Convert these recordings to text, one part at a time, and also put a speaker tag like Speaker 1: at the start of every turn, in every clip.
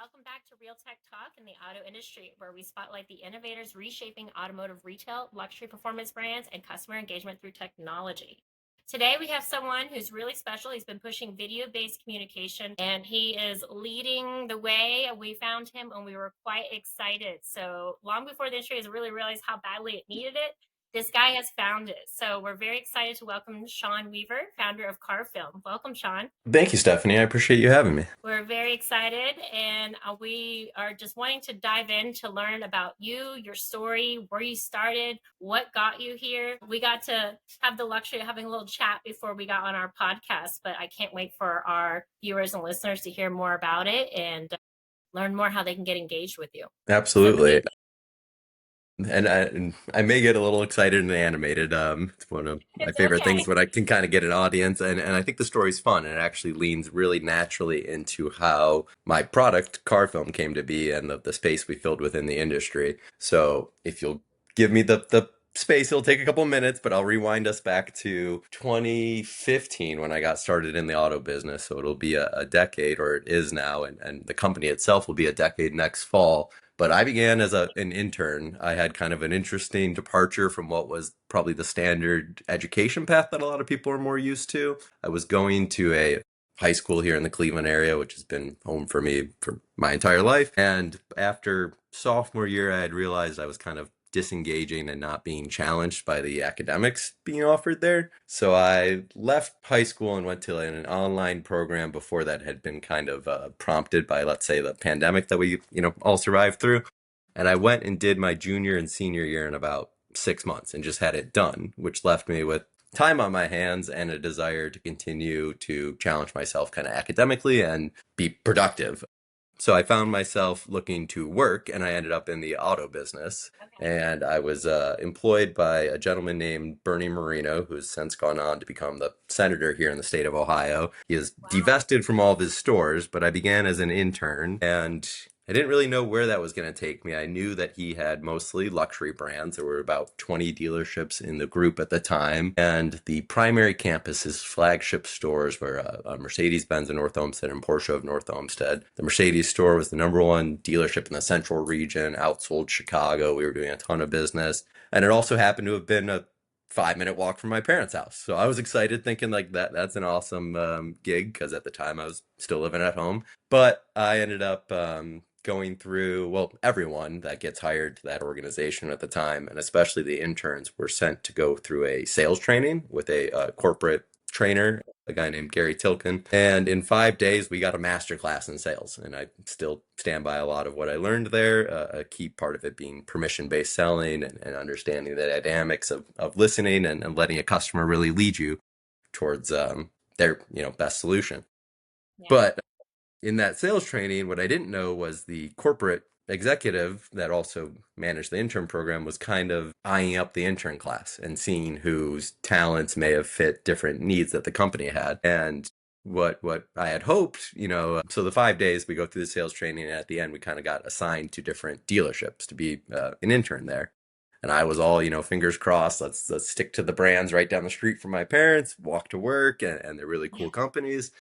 Speaker 1: Welcome back to Real Tech Talk in the auto industry, where we spotlight the innovators reshaping automotive retail, luxury performance brands, and customer engagement through technology. Today, we have someone who's really special. He's been pushing video based communication and he is leading the way. We found him and we were quite excited. So, long before the industry has really realized how badly it needed it, this guy has found it. So, we're very excited to welcome Sean Weaver, founder of CarFilm. Welcome, Sean.
Speaker 2: Thank you, Stephanie. I appreciate you having me.
Speaker 1: We're very excited, and we are just wanting to dive in to learn about you, your story, where you started, what got you here. We got to have the luxury of having a little chat before we got on our podcast, but I can't wait for our viewers and listeners to hear more about it and learn more how they can get engaged with you.
Speaker 2: Absolutely. And I may get a little excited and animated. It's one of my favorite things when I can kind of get an audience. And I think the story's fun, and it actually leans really naturally into how my product, CarFilm, came to be and the space we filled within the industry. So if you'll give me the space, it'll take a couple minutes, but I'll rewind us back to 2015 when I got started in the auto business. So it'll be a decade, or it is now, and the company itself will be a decade next fall. But I began as an intern. I had kind of an interesting departure from what was probably the standard education path that a lot of people are more used to. I was going to a high school here in the Cleveland area, which has been home for me for my entire life. And after sophomore year, I had realized I was kind of disengaging and not being challenged by the academics being offered there. So I left high school and went to an online program before that had been kind of prompted by, let's say, the pandemic that we, all survived through. And I went and did my junior and senior year in about 6 months and just had it done, which left me with time on my hands and a desire to continue to challenge myself kind of academically and be productive. So I found myself looking to work, and I ended up in the auto business. And I was employed by a gentleman named Bernie Marino, who's since gone on to become the senator here in the state of Ohio. He is divested from all of his stores, but I began as an intern, and I didn't really know where that was going to take me. I knew that he had mostly luxury brands. There were about 20 dealerships in the group at the time. And the primary campus, his flagship stores, were a Mercedes-Benz in North Olmsted and Porsche of North Olmsted. The Mercedes store was the number one dealership in the central region, outsold Chicago. We were doing a ton of business. And it also happened to have been a 5-minute walk from my parents' house. So I was excited, thinking like that's an awesome gig, because at the time I was still living at home. But I ended up going through, well, everyone that gets hired to that organization at the time, and especially the interns, were sent to go through a sales training with a corporate trainer, a guy named Gary Tilkin. And in 5 days, we got a master class in sales. And I still stand by a lot of what I learned there, a key part of it being permission-based selling and understanding the dynamics of listening and letting a customer really lead you towards their best solution.
Speaker 1: Yeah.
Speaker 2: But in that sales training, what I didn't know was the corporate executive that also managed the intern program was kind of eyeing up the intern class and seeing whose talents may have fit different needs that the company had. And what I had hoped, so the 5 days we go through the sales training, and at the end we kind of got assigned to different dealerships to be an intern there. And I was all, fingers crossed, let's stick to the brands right down the street from my parents, walk to work, and they're really cool companies.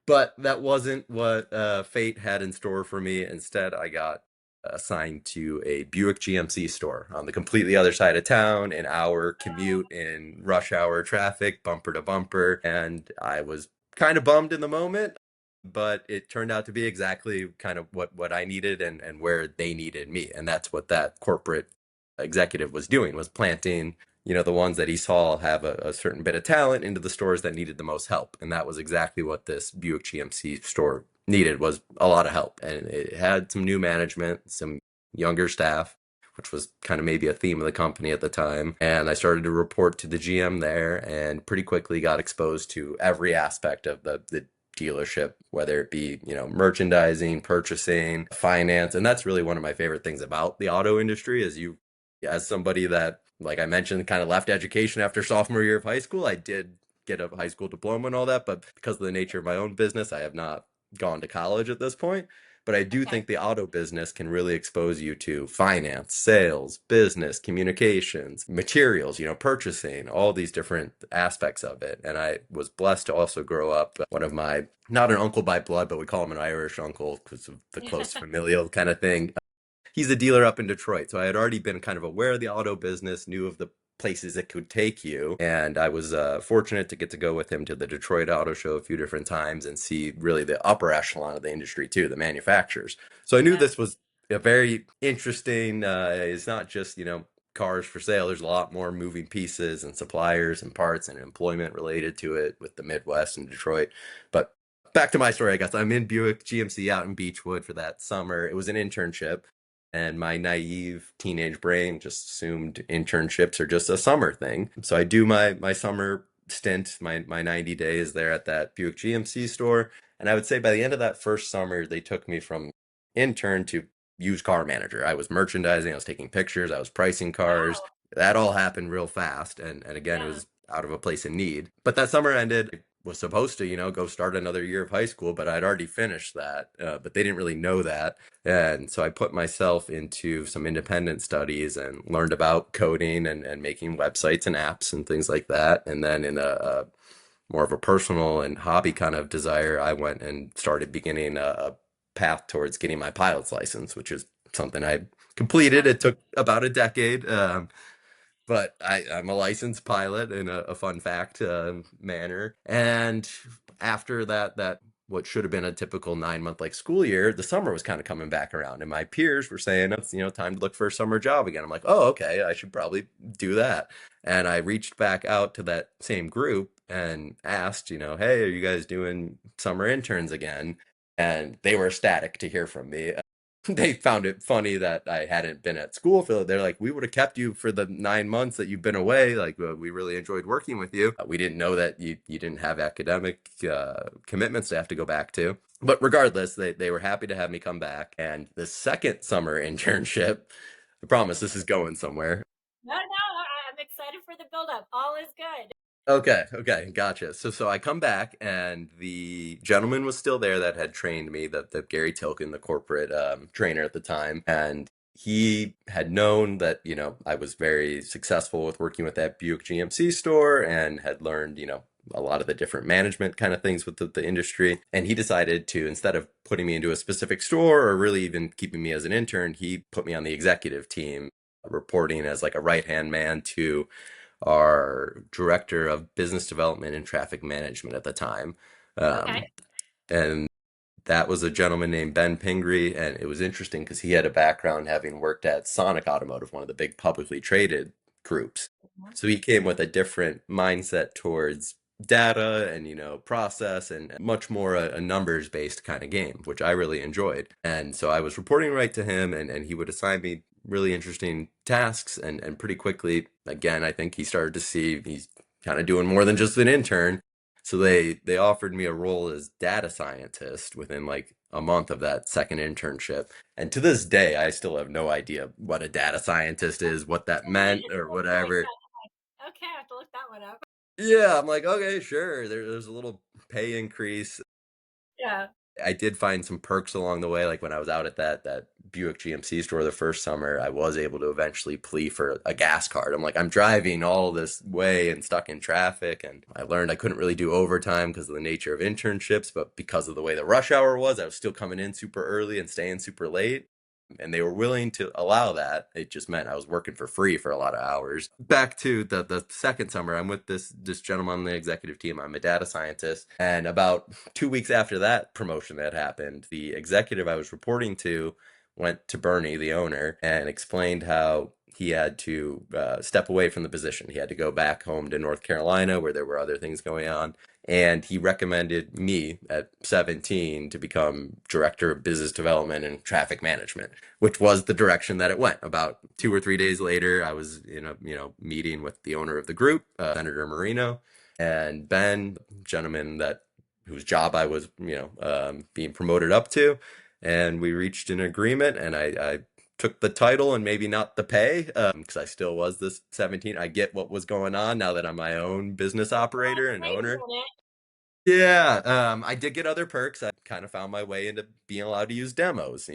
Speaker 2: But that wasn't what fate had in store for me. Instead, I got assigned to a Buick GMC store on the completely other side of town, an hour commute in rush hour traffic, bumper to bumper. And I was kind of bummed in the moment, but it turned out to be exactly kind of what I needed and where they needed me. And that's what that corporate executive was doing, was planting the ones that he saw have a certain bit of talent into the stores that needed the most help. And that was exactly what this Buick GMC store needed, was a lot of help. And it had some new management, some younger staff, which was kind of maybe a theme of the company at the time. And I started to report to the GM there, and pretty quickly got exposed to every aspect of the dealership, whether it be, merchandising, purchasing, finance. And that's really one of my favorite things about the auto industry, is as somebody that, like I mentioned, kind of left education after sophomore year of high school. I did get a high school diploma and all that, but because of the nature of my own business, I have not gone to college at this point. But I do
Speaker 1: Okay.
Speaker 2: think the auto business can really expose you to finance, sales, business, communications, materials, purchasing, all these different aspects of it. And I was blessed to also grow up one of my, not an uncle by blood, but we call him an Irish uncle because of the close familial kind of thing. He's a dealer up in Detroit. So I had already been kind of aware of the auto business, knew of the places it could take you. And I was fortunate to get to go with him to the Detroit Auto Show a few different times and see really the upper echelon of the industry too, the manufacturers. So I knew
Speaker 1: Yeah.
Speaker 2: this was a very interesting, it's not just, cars for sale. There's a lot more moving pieces and suppliers and parts and employment related to it with the Midwest and Detroit. But back to my story, I guess I'm in Buick GMC out in Beechwood for that summer. It was an internship, and my naive teenage brain just assumed internships are just a summer thing. So I do my summer stint, my 90 days there at that Buick GMC store. And I would say by the end of that first summer, they took me from intern to used car manager. I was merchandising, I was taking pictures, I was pricing cars.
Speaker 1: Wow.
Speaker 2: That all happened real fast. And again, it
Speaker 1: Yeah.
Speaker 2: was out of a place in need. But that summer ended. I was supposed to, go start another year of high school, but I'd already finished that. But they didn't really know that. And so I put myself into some independent studies and learned about coding and making websites and apps and things like that. And then in a more of a personal and hobby kind of desire, I went and started beginning a path towards getting my pilot's license, which is something I completed. It took about a decade. But I'm a licensed pilot in a fun fact manner. And after that what should have been a typical 9 month like school year, the summer was kind of coming back around, and my peers were saying it's time to look for a summer job again. I'm like, oh, okay, I should probably do that. And I reached back out to that same group and asked, hey, are you guys doing summer interns again? And they were ecstatic to hear from me. They found it funny that I hadn't been at school. For they're like, we would have kept you for the 9 months that you've been away. Like, we really enjoyed working with you. We didn't know that you didn't have academic commitments to have to go back to. But regardless, they were happy to have me come back. And the second summer internship, I promise this is going somewhere.
Speaker 1: No, no, I'm excited for the build-up. All is good.
Speaker 2: Okay, gotcha. So I come back, and the gentleman was still there that had trained me, the Gary Tilkin, the corporate trainer at the time, and he had known that I was very successful with working with that Buick GMC store and had learned a lot of the different management kind of things with the industry. And he decided to, instead of putting me into a specific store or really even keeping me as an intern, he put me on the executive team, reporting as like a right hand man to our director of business development and traffic management at the time.
Speaker 1: Okay.
Speaker 2: Um, and that was a gentleman named Ben Pingree. And it was interesting because he had a background having worked at Sonic Automotive, one of the big publicly traded groups.
Speaker 1: Mhm.
Speaker 2: So he came with a different mindset towards data and process, and much more a numbers based kind of game, which I really enjoyed. And so I was reporting right to him, and he would assign me really interesting tasks, and pretty quickly, again, I think he started to see he's kind of doing more than just an intern. So they offered me a role as data scientist within like a month of that second internship. And to this day, I still have no idea what a data scientist is, what that meant, or
Speaker 1: You're like,
Speaker 2: whatever.
Speaker 1: okay, I have to look that one up.
Speaker 2: Yeah, I'm like, okay, sure. There's a little pay increase.
Speaker 1: Yeah.
Speaker 2: I did find some perks along the way. Like when I was out at that Buick GMC store the first summer, I was able to eventually plea for a gas card. I'm like, I'm driving all this way and stuck in traffic, and I learned I couldn't really do overtime because of the nature of internships, but because of the way the rush hour was, I was still coming in super early and staying super late, and they were willing to allow that. It just meant I was working for free for a lot of hours. Back to the second summer, I'm with this gentleman on the executive team. I'm a data scientist, and about 2 weeks after that promotion that happened, the executive I was reporting to went to Bernie, the owner, and explained how he had to step away from the position. He had to go back home to North Carolina where there were other things going on. And he recommended me at 17 to become director of business development and traffic management, which was the direction that it went. About 2 or 3 days later, I was in a meeting with the owner of the group, Senator Marino, and Ben, gentleman that whose job I was being promoted up to, and we reached an agreement, and I took the title and maybe not the pay because I still was this 17. I get what was going on now that I'm my own business operator and
Speaker 1: Changing
Speaker 2: owner.
Speaker 1: it.
Speaker 2: Yeah, I did get other perks. I kind of found my way into being allowed to use demos,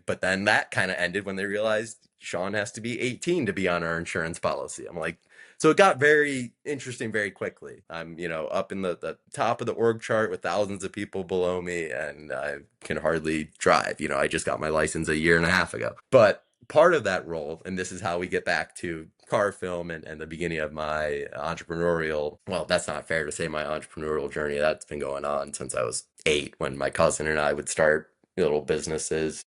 Speaker 2: but then that kind of ended when they realized Sean has to be 18 to be on our insurance policy. I'm like, so it got very interesting very quickly. I'm, up in the top of the org chart with thousands of people below me, and I can hardly drive. I just got my license a year and a half ago. But part of that role, and this is how we get back to CarFilm and the beginning of my entrepreneurial, well, that's not fair to say my entrepreneurial journey. That's been going on since I was 8 when my cousin and I would start little businesses.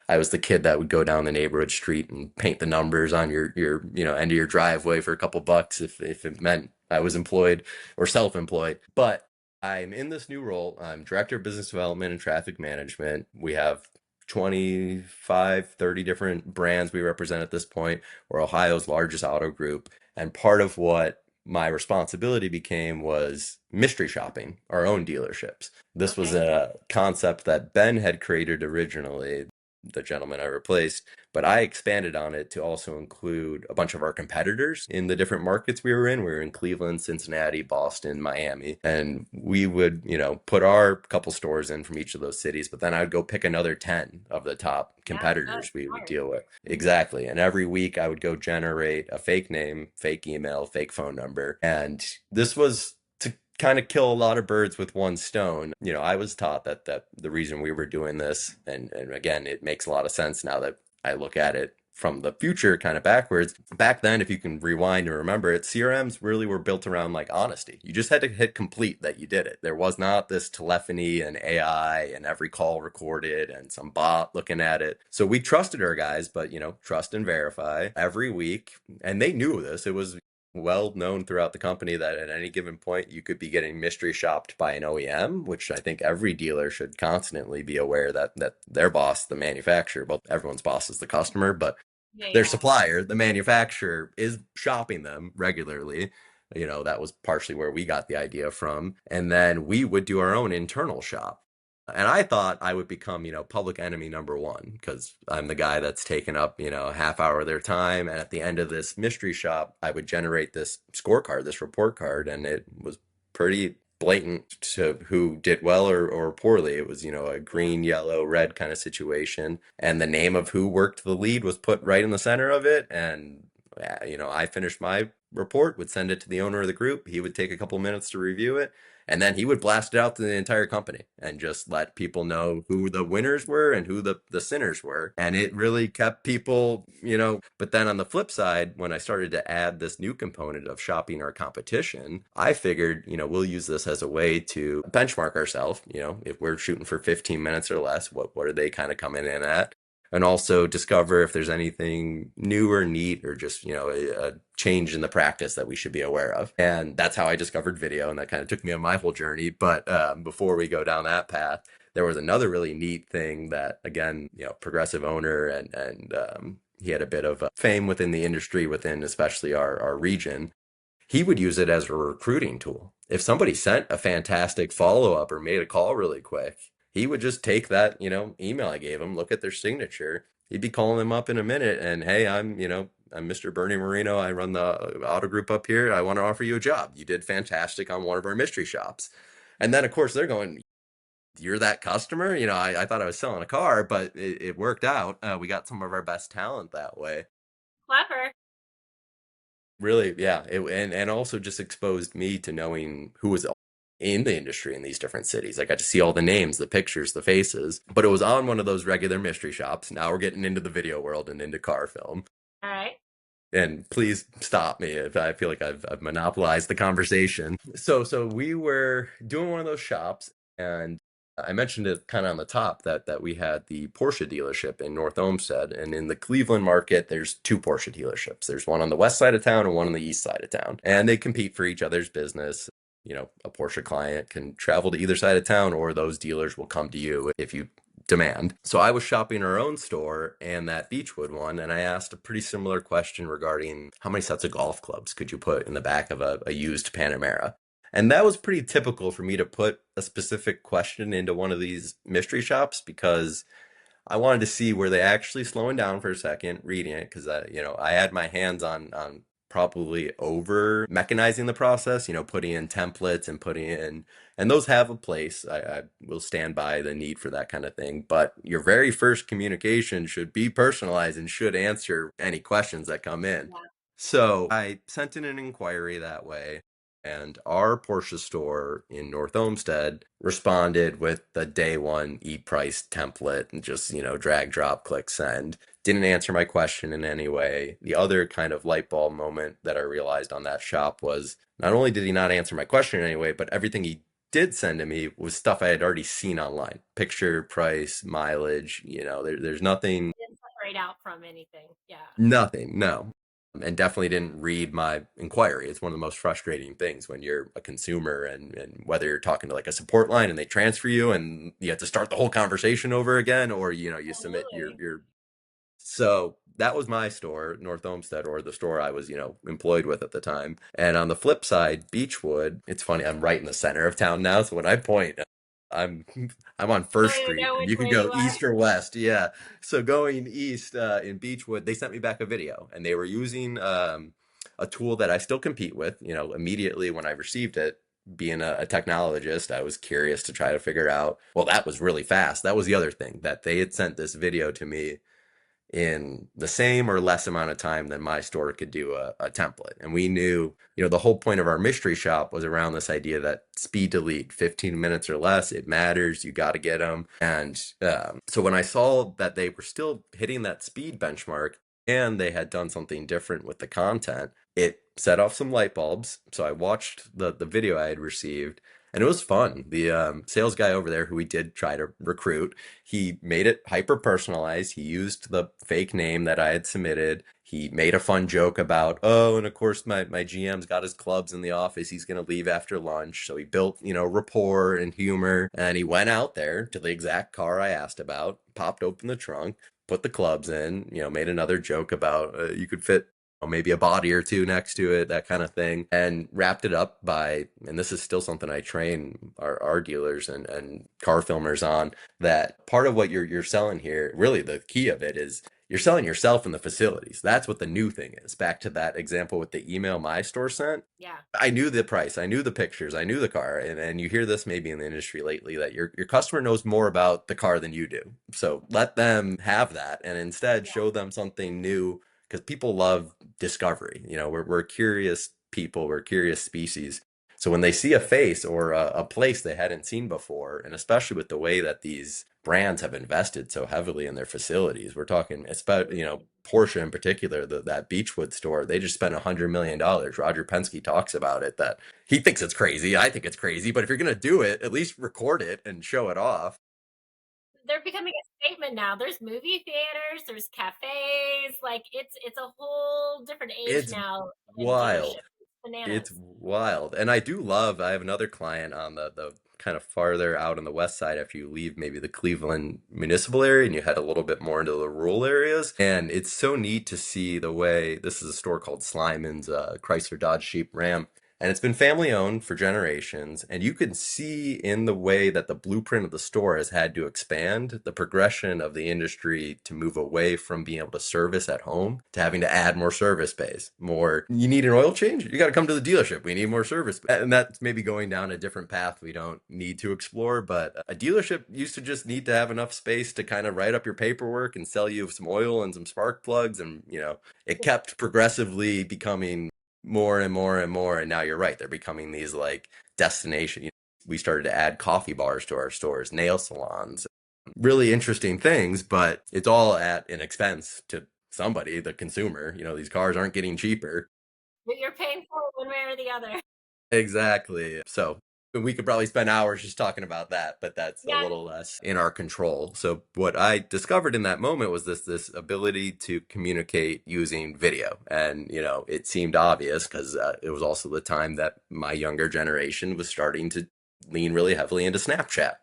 Speaker 2: I was the kid that would go down the neighborhood street and paint the numbers on your end of your driveway for a couple bucks if it meant I was employed or self-employed. But I'm in this new role. I'm director of business development and traffic management. We have 25, 30 different brands we represent at this point. We're Ohio's largest auto group. And part of what my responsibility became was mystery shopping our own dealerships. This was
Speaker 1: Okay.
Speaker 2: a concept that Ben had created originally, the gentleman I replaced, but I expanded on it to also include a bunch of our competitors in the different markets we were in. We were in Cleveland, Cincinnati, Boston, Miami, and we would, put our couple stores in from each of those cities, but then I would go pick another 10 of the top
Speaker 1: Yeah, that's
Speaker 2: competitors we would
Speaker 1: smart.
Speaker 2: deal with. Exactly. And every week I would go generate a fake name, fake email, fake phone number. And this was to kind of kill a lot of birds with one stone. I was taught that the reason we were doing this, and again, it makes a lot of sense now that I look at it from the future kind of backwards. Back then, if you can rewind and remember it, CRMs really were built around like honesty. You just had to hit complete that you did it. There was not this telephony and AI and every call recorded and some bot looking at it. So we trusted our guys, but trust and verify every week. And they knew this. It was well known throughout the company that at any given point you could be getting mystery shopped by an OEM, which I think every dealer should constantly be aware that their boss, the manufacturer, well, everyone's boss is the customer, but
Speaker 1: Yeah,
Speaker 2: their
Speaker 1: yeah.
Speaker 2: supplier, the manufacturer, is shopping them regularly. That was partially where we got the idea from. And then we would do our own internal shop. And I thought I would become, public enemy number one because I'm the guy that's taken up, a half hour of their time. And at the end of this mystery shop, I would generate this scorecard, this report card, and it was pretty blatant to who did well or poorly. It was, a
Speaker 1: Yeah.
Speaker 2: green, yellow, red kind of situation. And the name of who worked the lead was put right in the center of it. And, I finished my report, would send it to the owner of the group. He would take a couple minutes to review it. And then he would blast it out to the entire company and just let people know who the winners were and who the sinners were. And it really kept people, But then on the flip side, when I started to add this new component of shopping our competition, I figured, we'll use this as a way to benchmark ourselves. If we're shooting for 15 minutes or less, what are they kind of coming in at? And also discover if there's anything new or neat or just a change in the practice that we should be aware of. And that's how I discovered video, and that kind of took me on my whole journey. But before we go down that path, there was another really neat thing that, again, progressive owner, and he had a bit of fame within the industry, within especially our region. He would use it as a recruiting tool. If somebody sent a fantastic follow up or made a call really quick, he would just take that, email I gave him, look at their signature. He'd be calling them up in a minute and, hey, I'm Mr. Bernie Marino. I run the auto group up here. I want to offer you a job. You did fantastic on one of our mystery shops. And then, of course, they're going, you're that customer? I thought I was selling a car, but it worked out. We got some of our best talent that way.
Speaker 1: Clever.
Speaker 2: Really, yeah. And also just exposed me to knowing who was in the industry in these different cities. I got to see all the names, the pictures, the faces, but it was on one of those regular mystery shops. Now we're getting into the video world and into car film.
Speaker 1: All right.
Speaker 2: And please stop me if I feel like I've monopolized the conversation. So we were doing one of those shops, and I mentioned it kind of on the top that we had the Porsche dealership in North Olmsted, and in the Cleveland market, there's two Porsche dealerships. There's one on the west side of town and one on the east side of town, and they compete for each other's business. A Porsche client can travel to either side of town, or those dealers will come to you if you demand. So I was shopping our own store and that Beechwood one, and I asked a pretty similar question regarding how many sets of golf clubs could you put in the back of a used Panamera. And that was pretty typical for me to put a specific question into one of these mystery shops because I wanted to see were they actually slowing down for a second, reading it, because I had my hands on probably over mechanizing the process, putting in templates and and those have a place. I will stand by the need for that kind of thing. But your very first communication should be personalized and should answer any questions that come in.
Speaker 1: Yeah.
Speaker 2: So I sent in an inquiry that way. And our Porsche store in North Olmsted responded with the day one e-price template and just, drag, drop, click, send. Didn't answer my question in any way. The other kind of light bulb moment that I realized on that shop was not only did he not answer my question in any way, but everything he did send to me was stuff I had already seen online. Picture, price, mileage, there's nothing.
Speaker 1: Didn't separate out from anything. Yeah.
Speaker 2: Nothing, no. And definitely didn't read my inquiry. It's one of the most frustrating things when you're a consumer and whether you're talking to like a support line and they transfer you and you have to start the whole conversation over again, or you submit
Speaker 1: Absolutely.
Speaker 2: your so that was my store, North Olmsted, or the store I was, employed with at the time. And on the flip side, Beechwood, it's funny, I'm right in the center of town now, so when I point, I'm I'm on
Speaker 1: You
Speaker 2: First
Speaker 1: don't even
Speaker 2: Street,
Speaker 1: know
Speaker 2: and
Speaker 1: which
Speaker 2: you can
Speaker 1: way
Speaker 2: go
Speaker 1: you are.
Speaker 2: east or west. Yeah. So going east in Beechwood, they sent me back a video, and they were using a tool that I still compete with. Immediately when I received it, being a technologist, I was curious to try to figure out. Well, that was really fast. That was the other thing that they had sent this video to me in the same or less amount of time than my store could do a template. And we knew, the whole point of our mystery shop was around this idea that speed delete, 15 minutes or less, it matters. You got to get them. And so when I saw that they were still hitting that speed benchmark and they had done something different with the content, it set off some light bulbs. So I watched the video I had received. And it was fun. The sales guy over there, who we did try to recruit, he made it hyper personalized. He used the fake name that I had submitted. He made a fun joke about, oh, and of course my GM's got his clubs in the office. He's gonna leave after lunch. So he built, rapport and humor. And he went out there to the exact car I asked about, popped open the trunk, put the clubs in, made another joke about you could fit maybe a body or two next to it, that kind of thing, and wrapped it up by, and this is still something I train our dealers and car filmers on, that part of what you're selling here, really the key of it is you're selling yourself in the facilities. That's what the new thing is. Back to that example with the email my store sent.
Speaker 1: Yeah.
Speaker 2: I knew the price, I knew the pictures, I knew the car, and you hear this maybe in the industry lately that your customer knows more about the car than you do. So let them have that, and instead
Speaker 1: Yeah.
Speaker 2: show them something new because people love discovery. We're curious people, we're curious species. So when they see a face or a place they hadn't seen before, and especially with the way that these brands have invested so heavily in their facilities, we're talking, especially, Porsche in particular, that Beechwood store, they just spent $100 million. Roger Penske talks about it that he thinks it's crazy. I think it's crazy, but if you're going to do it, at least record it and show it off.
Speaker 1: They're becoming a statement now. There's movie theaters, there's cafes, like it's a whole different age
Speaker 2: It's
Speaker 1: now in dealership.
Speaker 2: wild.
Speaker 1: It's
Speaker 2: It's
Speaker 1: bananas.
Speaker 2: wild. And I have another client on the kind of farther out on the west side after you leave maybe the Cleveland municipal area and you head a little bit more into the rural areas. And it's so neat to see the way this is a store called Slyman's Chrysler Dodge Jeep Ram. And it's been family owned for generations. And you can see in the way that the blueprint of the store has had to expand the progression of the industry to move away from being able to service at home to having to add more service bays. More, you need an oil change? You got to come to the dealership. We need more service. And that's maybe going down a different path we don't need to explore. But a dealership used to just need to have enough space to kind of write up your paperwork and sell you some oil and some spark plugs. And, it kept progressively becoming more and more and more. And now you're right. They're becoming these like destination. We started to add coffee bars to our stores, nail salons, really interesting things, but it's all at an expense to somebody, the consumer. These cars aren't getting cheaper.
Speaker 1: But you're paying for it one way or the other.
Speaker 2: Exactly. So we could probably spend hours just talking about that, but that's a
Speaker 1: Yeah.
Speaker 2: little less in our control. So what I discovered in that moment was this ability to communicate using video. And, it seemed obvious because it was also the time that my younger generation was starting to lean really heavily into Snapchat.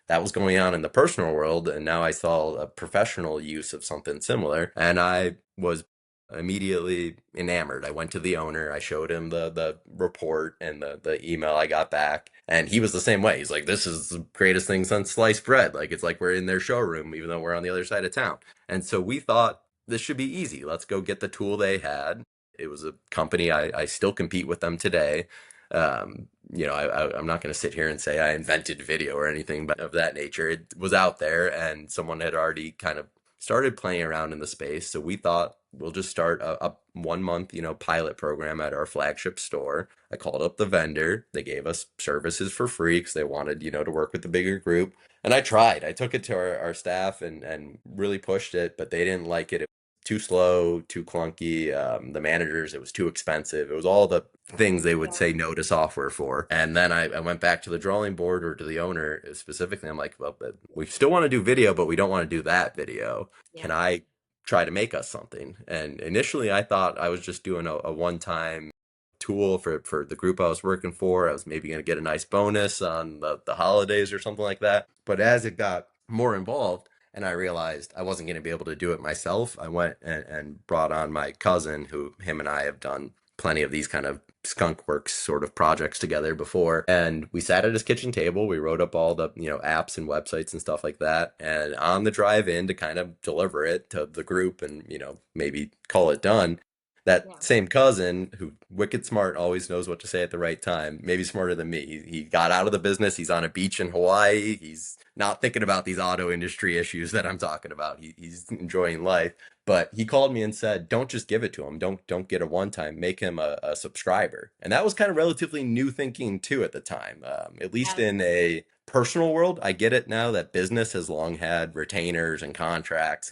Speaker 2: That was going on in the personal world, and now I saw a professional use of something similar, and I was immediately enamored. I went to the owner, I showed him the report and the email I got back, and he was the same way. He's like, "This is the greatest thing since sliced bread. Like it's like we're in their showroom, even though we're on the other side of town." And so we thought this should be easy. Let's go get the tool they had. It was a company I still compete with them today. I'm not going to sit here and say I invented video or anything but of that nature. It was out there, and someone had already kind of started playing around in the space. So we thought we'll just start a 1 month, pilot program at our flagship store. I called up the vendor. They gave us services for free because they wanted, to work with the bigger group. And I tried. I took it to our staff and really pushed it, but they didn't like it. It was too slow, too clunky. The managers, it was too expensive. It was all the things they would
Speaker 1: Yeah.
Speaker 2: say no to software for. And then I went back to the drawing board or to the owner specifically. I'm like, well, but we still want to do video, but we don't want to do that video. Can
Speaker 1: Yeah.
Speaker 2: I try to make us something? And initially I thought I was just doing a one-time tool for the group I was working for. I was maybe going to get a nice bonus on the holidays or something like that. But as it got more involved, and I realized I wasn't going to be able to do it myself, I went and brought on my cousin, who him and I have done plenty of these kind of skunk works sort of projects together before. And we sat at his kitchen table. We wrote up all the, apps and websites and stuff like that. And on the drive in to kind of deliver it to the group and, maybe call it done, that
Speaker 1: Yeah.
Speaker 2: same cousin who wicked smart always knows what to say at the right time, maybe smarter than me. He got out of the business. He's on a beach in Hawaii. He's not thinking about these auto industry issues that I'm talking about. He's enjoying life. But he called me and said, "Don't just give it to him. Don't get a one time. Make him a subscriber." And that was kind of relatively new thinking too at the time. At least
Speaker 1: Yes.
Speaker 2: in a personal world, I get it now that business has long had retainers and contracts,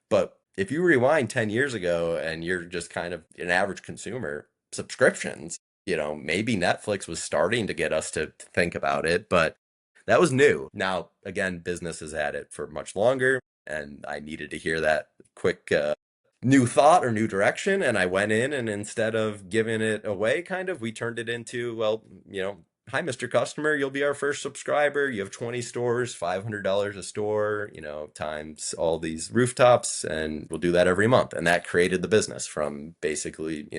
Speaker 2: but if you rewind 10 years ago and you're just kind of an average consumer, subscriptions, maybe Netflix was starting to get us to think about it, but that was new. Now, again, business has had it for much longer, and I needed to hear that quick new thought or new direction. And I went in, and instead of giving it away, kind of, we turned it into, well, hi, Mr. Customer, you'll be our first subscriber. You have 20 stores, $500 a store, times all these rooftops, and we'll do that every month. And that created the business from basically,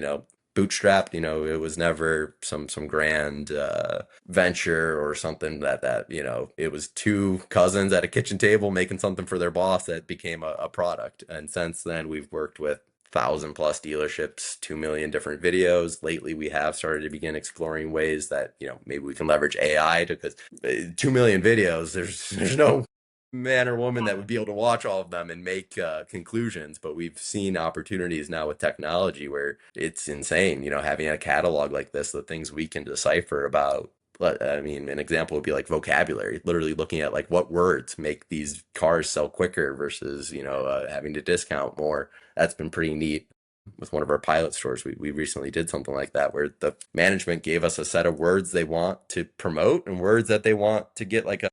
Speaker 2: bootstrapped. It was never some grand venture or something that it was two cousins at a kitchen table making something for their boss that became a product. And since then, we've worked with 1,000+ dealerships, 2 million different videos. Lately, we have started to begin exploring ways that, maybe we can leverage AI to, because 2 million videos, there's no man or woman that would be able to watch all of them and make conclusions. But we've seen opportunities now with technology where it's insane, having a catalog like this, the things we can decipher about. I mean, an example would be like vocabulary, literally looking at like what words make these cars sell quicker versus, having to discount more. That's been pretty neat. With one of our pilot stores, we recently did something like that where the management gave us a set of words they want to promote and words that they want to get like a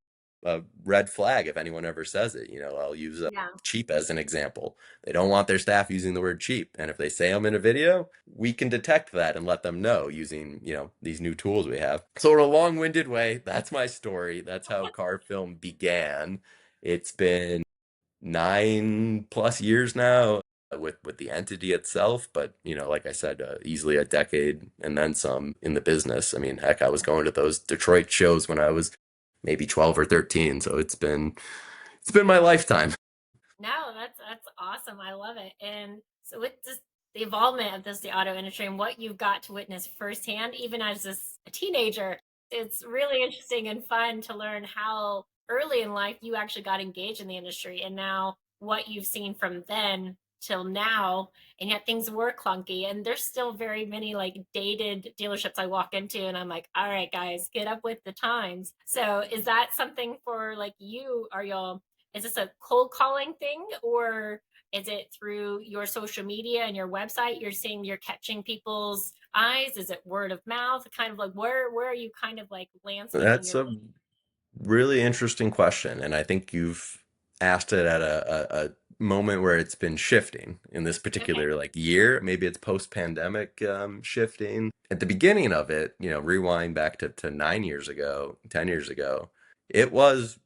Speaker 2: red flag if anyone ever says it. I'll use
Speaker 1: Yeah.
Speaker 2: cheap as an example. They don't want their staff using the word cheap. And if they say them in a video, we can detect that and let them know using, these new tools we have. So in a long-winded way, that's my story. That's how CarFilm began. It's been 9+ years now with the entity itself, but like I said, easily a decade and then some in the business. I mean, heck, I was going to those Detroit shows when I was maybe 12 or 13, so it's been my lifetime.
Speaker 1: No, that's awesome. I love it. And so with this, the involvement of the auto industry and what you've got to witness firsthand, even as a teenager, it's really interesting and fun to learn how early in life you actually got engaged in the industry and now what you've seen from then till now. And yet things were clunky and there's still very many like dated dealerships I walk into and I'm like, all right, guys, get up with the times. So is that something for like you? Are y'all, is this a cold calling thing or is it through your social media and your website you're seeing you're catching people's eyes? Is it word of mouth? Kind of like where are you kind of like landscaping
Speaker 2: That's
Speaker 1: your
Speaker 2: a really interesting question, and I think you've asked it at a moment where it's been shifting in this
Speaker 1: okay.
Speaker 2: particular like year. Maybe it's post-pandemic shifting. At the beginning of it, rewind back to 9 years ago, 10 years ago, it was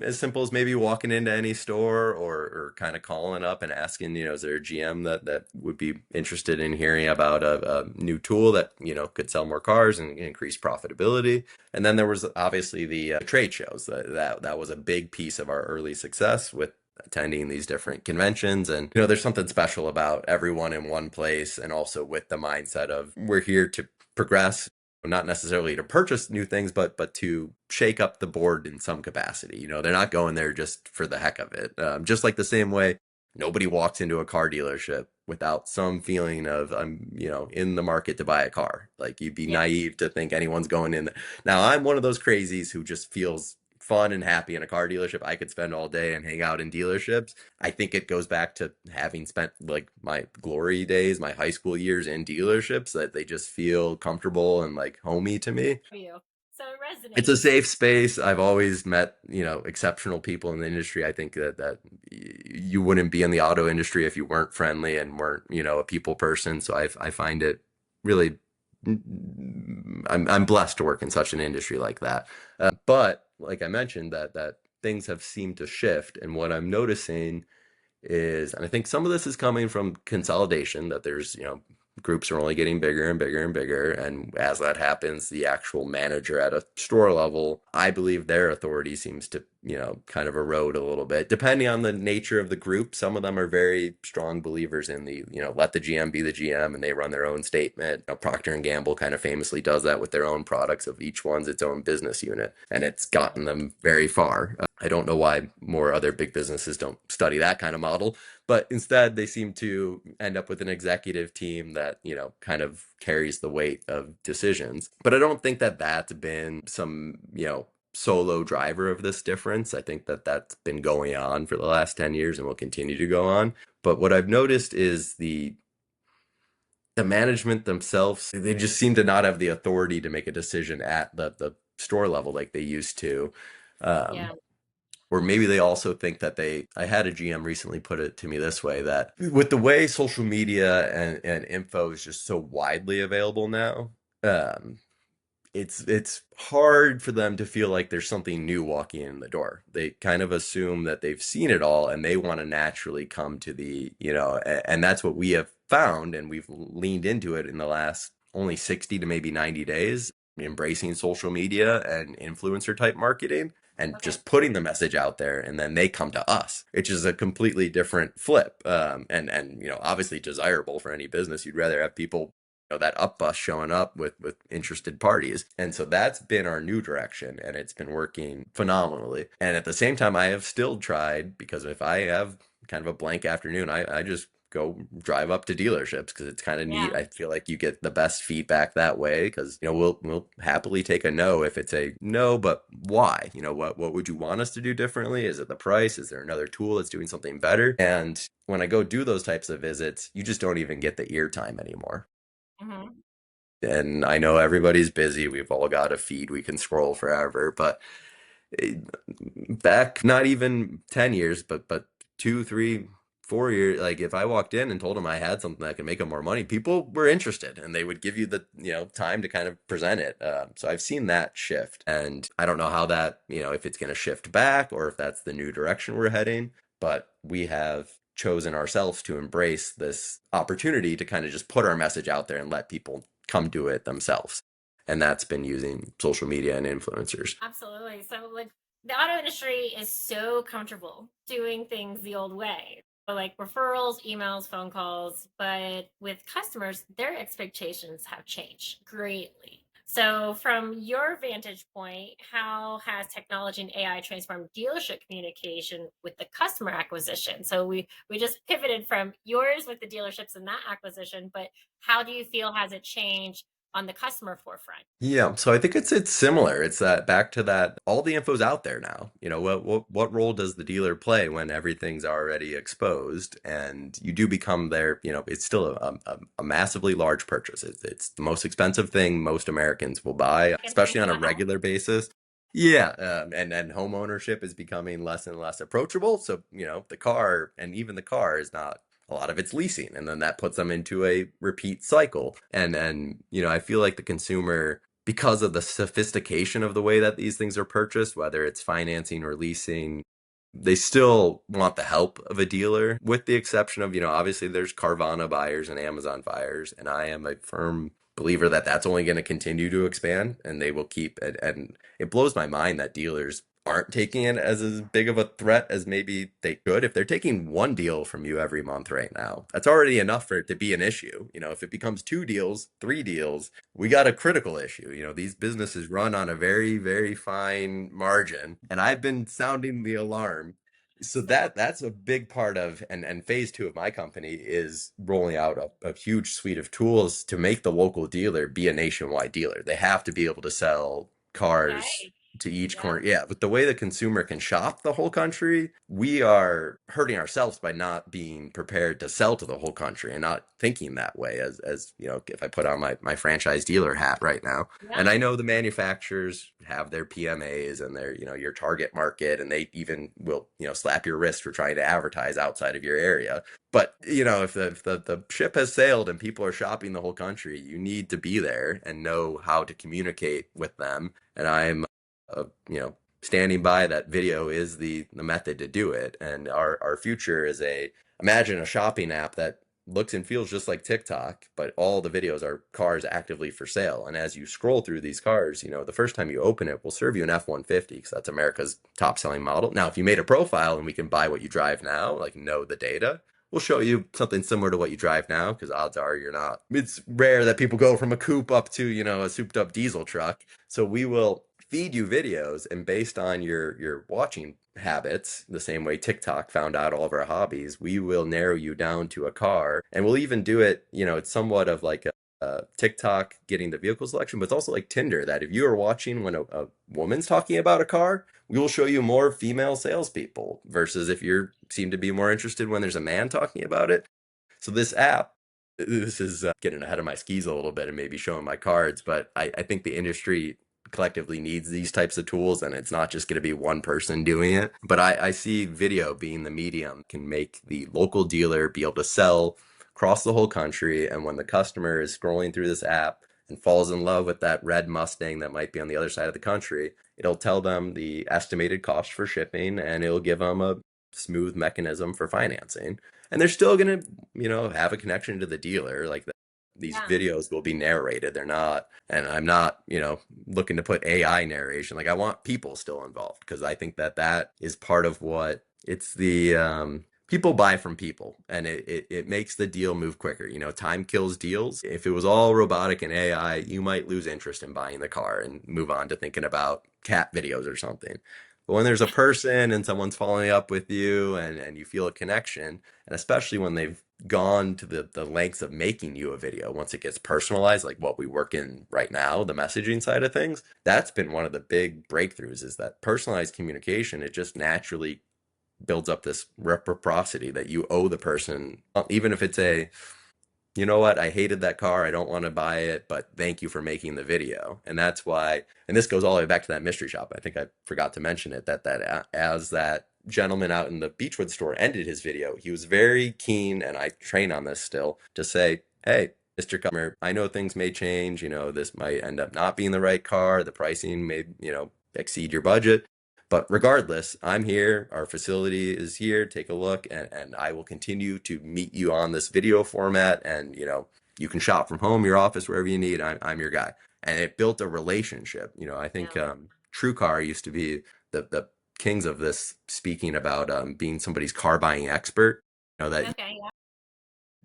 Speaker 2: as simple as maybe walking into any store or kind of calling up and asking, is there a GM that would be interested in hearing about a new tool that, could sell more cars and increase profitability. And then there was obviously the trade shows that was a big piece of our early success with attending these different conventions. And, there's something special about everyone in one place and also with the mindset of we're here to progress, not necessarily to purchase new things, but to shake up the board in some capacity. They're not going there just for the heck of it. Just like the same way nobody walks into a car dealership without some feeling of I'm, in the market to buy a car. Like you'd be
Speaker 1: Yeah.
Speaker 2: naive to think anyone's going in. Now I'm one of those crazies who just feels fun and happy in a car dealership. I could spend all day and hang out in dealerships. I think it goes back to having spent like my glory days, my high school years in dealerships, that they just feel comfortable and like homey to me.
Speaker 1: For you. So it
Speaker 2: It's a
Speaker 1: resonates.
Speaker 2: safe space. I've always met, exceptional people in the industry. I think that you wouldn't be in the auto industry if you weren't friendly and weren't, a people person. So I find it really, I'm blessed to work in such an industry like that. But like I mentioned, that things have seemed to shift, and what I'm noticing is, and I think some of this is coming from consolidation, that there's, groups are only getting bigger and bigger and bigger. And as that happens, the actual manager at a store level, I believe their authority seems to, kind of erode a little bit, depending on the nature of the group. Some of them are very strong believers in the, let the GM be the GM and they run their own statement. Procter and Gamble kind of famously does that with their own products, of each one's its own business unit. And it's gotten them very far. I don't know why more other big businesses don't study that kind of model, but instead they seem to end up with an executive team that, kind of carries the weight of decisions. But I don't think that that's been some, solo driver of this difference. I think that that's been going on for the last 10 years and will continue to go on. But what I've noticed is the management themselves, they just seem to not have the authority to make a decision at the store level like they used to.
Speaker 1: Yeah.
Speaker 2: Or maybe they also think that I had a GM recently put it to me this way, that with the way social media and info is just so widely available now, um, it's hard for them to feel like there's something new walking in the door. They kind of assume that they've seen it all and they want to naturally come to the, and that's what we have found, and we've leaned into it in the last only 60 to maybe 90 days, embracing social media and influencer type marketing and
Speaker 1: Okay.
Speaker 2: just putting the message out there, and then they come to us, which is a completely different flip. And obviously desirable for any business. You'd rather have people, that up bus showing up with interested parties. And so that's been our new direction, and it's been working phenomenally. And at the same time, I have still tried, because if I have kind of a blank afternoon, I just go drive up to dealerships, because it's kind of neat.
Speaker 1: Yeah.
Speaker 2: I feel like you get the best feedback that way, because we'll happily take a no if it's a no, but why? What would you want us to do differently? Is it the price? Is there another tool that's doing something better? And when I go do those types of visits, you just don't even get the ear time anymore.
Speaker 1: Hmm.
Speaker 2: And I know everybody's busy. We've all got a feed we can scroll forever. But eh, back not even 10 years, but 2, 3, 4 years, like if I walked in and told them I had something that could make them more money, people were interested and they would give you the, time to kind of present it. So I've seen that shift, and I don't know how that, if it's going to shift back or if that's the new direction we're heading, but we have chosen ourselves to embrace this opportunity to kind of just put our message out there and let people come do it themselves. And that's been using social media and influencers.
Speaker 1: Absolutely. So, like, the auto industry is so comfortable doing things the old way. So, like referrals, emails, phone calls. But with customers, their expectations have changed greatly. So, from your vantage point, how has technology and AI transformed dealership communication with the customer acquisition? So, we just pivoted from yours with the dealerships and that acquisition, but how do you feel has it changed on the customer forefront?
Speaker 2: Yeah, so I think it's similar. It's that back to that all the info's out there now. What role does the dealer play when everything's already exposed and you do become their, it's still a massively large purchase. It's the most expensive thing most Americans will buy,
Speaker 1: Second thing
Speaker 2: especially
Speaker 1: to
Speaker 2: on a
Speaker 1: the house.
Speaker 2: regular basis. Yeah, and home ownership is becoming less and less approachable. So, the car, and even the car is not, a lot of it's leasing, and then that puts them into a repeat cycle. And I feel like the consumer, because of the sophistication of the way that these things are purchased, whether it's financing or leasing, they still want the help of a dealer, with the exception of, obviously there's Carvana buyers and Amazon buyers. And I am a firm believer that that's only going to continue to expand, and they will keep it. And it blows my mind that dealers aren't taking it as big of a threat as maybe they could. If they're taking one deal from you every month right now, that's already enough for it to be an issue. If it becomes two deals, three deals, we got a critical issue. These businesses run on a very, very fine margin, and I've been sounding the alarm. So that's a big part of, and phase two of my company is rolling out a huge suite of tools to make the local dealer be a nationwide dealer. They have to be able to sell cars
Speaker 1: Okay.
Speaker 2: to each
Speaker 1: Yeah.
Speaker 2: corner. Yeah, but the way the consumer can shop the whole country, we are hurting ourselves by not being prepared to sell to the whole country and not thinking that way as if I put on my franchise dealer hat right now. And
Speaker 1: Yeah.
Speaker 2: I know the manufacturers have their PMAs and their, your target market, and they even will, slap your wrist for trying to advertise outside of your area. But if the ship has sailed and people are shopping the whole country, you need to be there and know how to communicate with them. And I'm standing by that video is the method to do it. And our future is imagine a shopping app that looks and feels just like TikTok, but all the videos are cars actively for sale. And as you scroll through these cars, the first time you open it, we'll serve you an F-150 because that's America's top selling model. Now, if you made a profile and we can buy what you drive now, like know the data, we'll show you something similar to what you drive now because odds are you're not. It's rare that people go from a coupe up to, a souped up diesel truck. So we will feed you videos, and based on your watching habits, the same way TikTok found out all of our hobbies, we will narrow you down to a car, and we'll even do it, it's somewhat of like a TikTok getting the vehicle selection, but it's also like Tinder that if you are watching when a woman's talking about a car, we will show you more female salespeople versus if you seem to be more interested when there's a man talking about it. So this app, this is getting ahead of my skis a little bit and maybe showing my cards, but I think the industry collectively needs these types of tools, and it's not just going to be one person doing it. But I see video being the medium can make the local dealer be able to sell across the whole country. And when the customer is scrolling through this app and falls in love with that red Mustang that might be on the other side of the country, it'll tell them the estimated cost for shipping and it'll give them a smooth mechanism for financing. And they're still going to, have a connection to the dealer. Like these
Speaker 1: Yeah.
Speaker 2: videos will be narrated. They're not, and I'm not, looking to put AI narration. Like I want people still involved because I think that is part of what it's the people buy from people, and it makes the deal move quicker. Time kills deals. If it was all robotic and AI, you might lose interest in buying the car and move on to thinking about cat videos or something. But when there's a person and someone's following up with you and you feel a connection, and especially when they've gone to the lengths of making you a video, once it gets personalized, like what we work in right now, the messaging side of things, that's been one of the big breakthroughs is that personalized communication, it just naturally builds up this reciprocity that you owe the person, even if it's you know what, I hated that car, I don't want to buy it, but thank you for making the video. And that's why, and this goes all the way back to that mystery shop. I think I forgot to mention it, that as that gentleman out in the Beechwood store ended his video, he was very keen, and I train on this still, to say, hey, Mr. Customer, I know things may change, this might end up not being the right car, the pricing may, exceed your budget. But regardless, I'm here. Our facility is here. Take a look, and I will continue to meet you on this video format. And you can shop from home, your office, wherever you need. I'm your guy. And it built a relationship. I think
Speaker 1: Yeah.
Speaker 2: TrueCar used to be the kings of this, speaking about being somebody's car buying expert. That
Speaker 1: Okay. Yeah.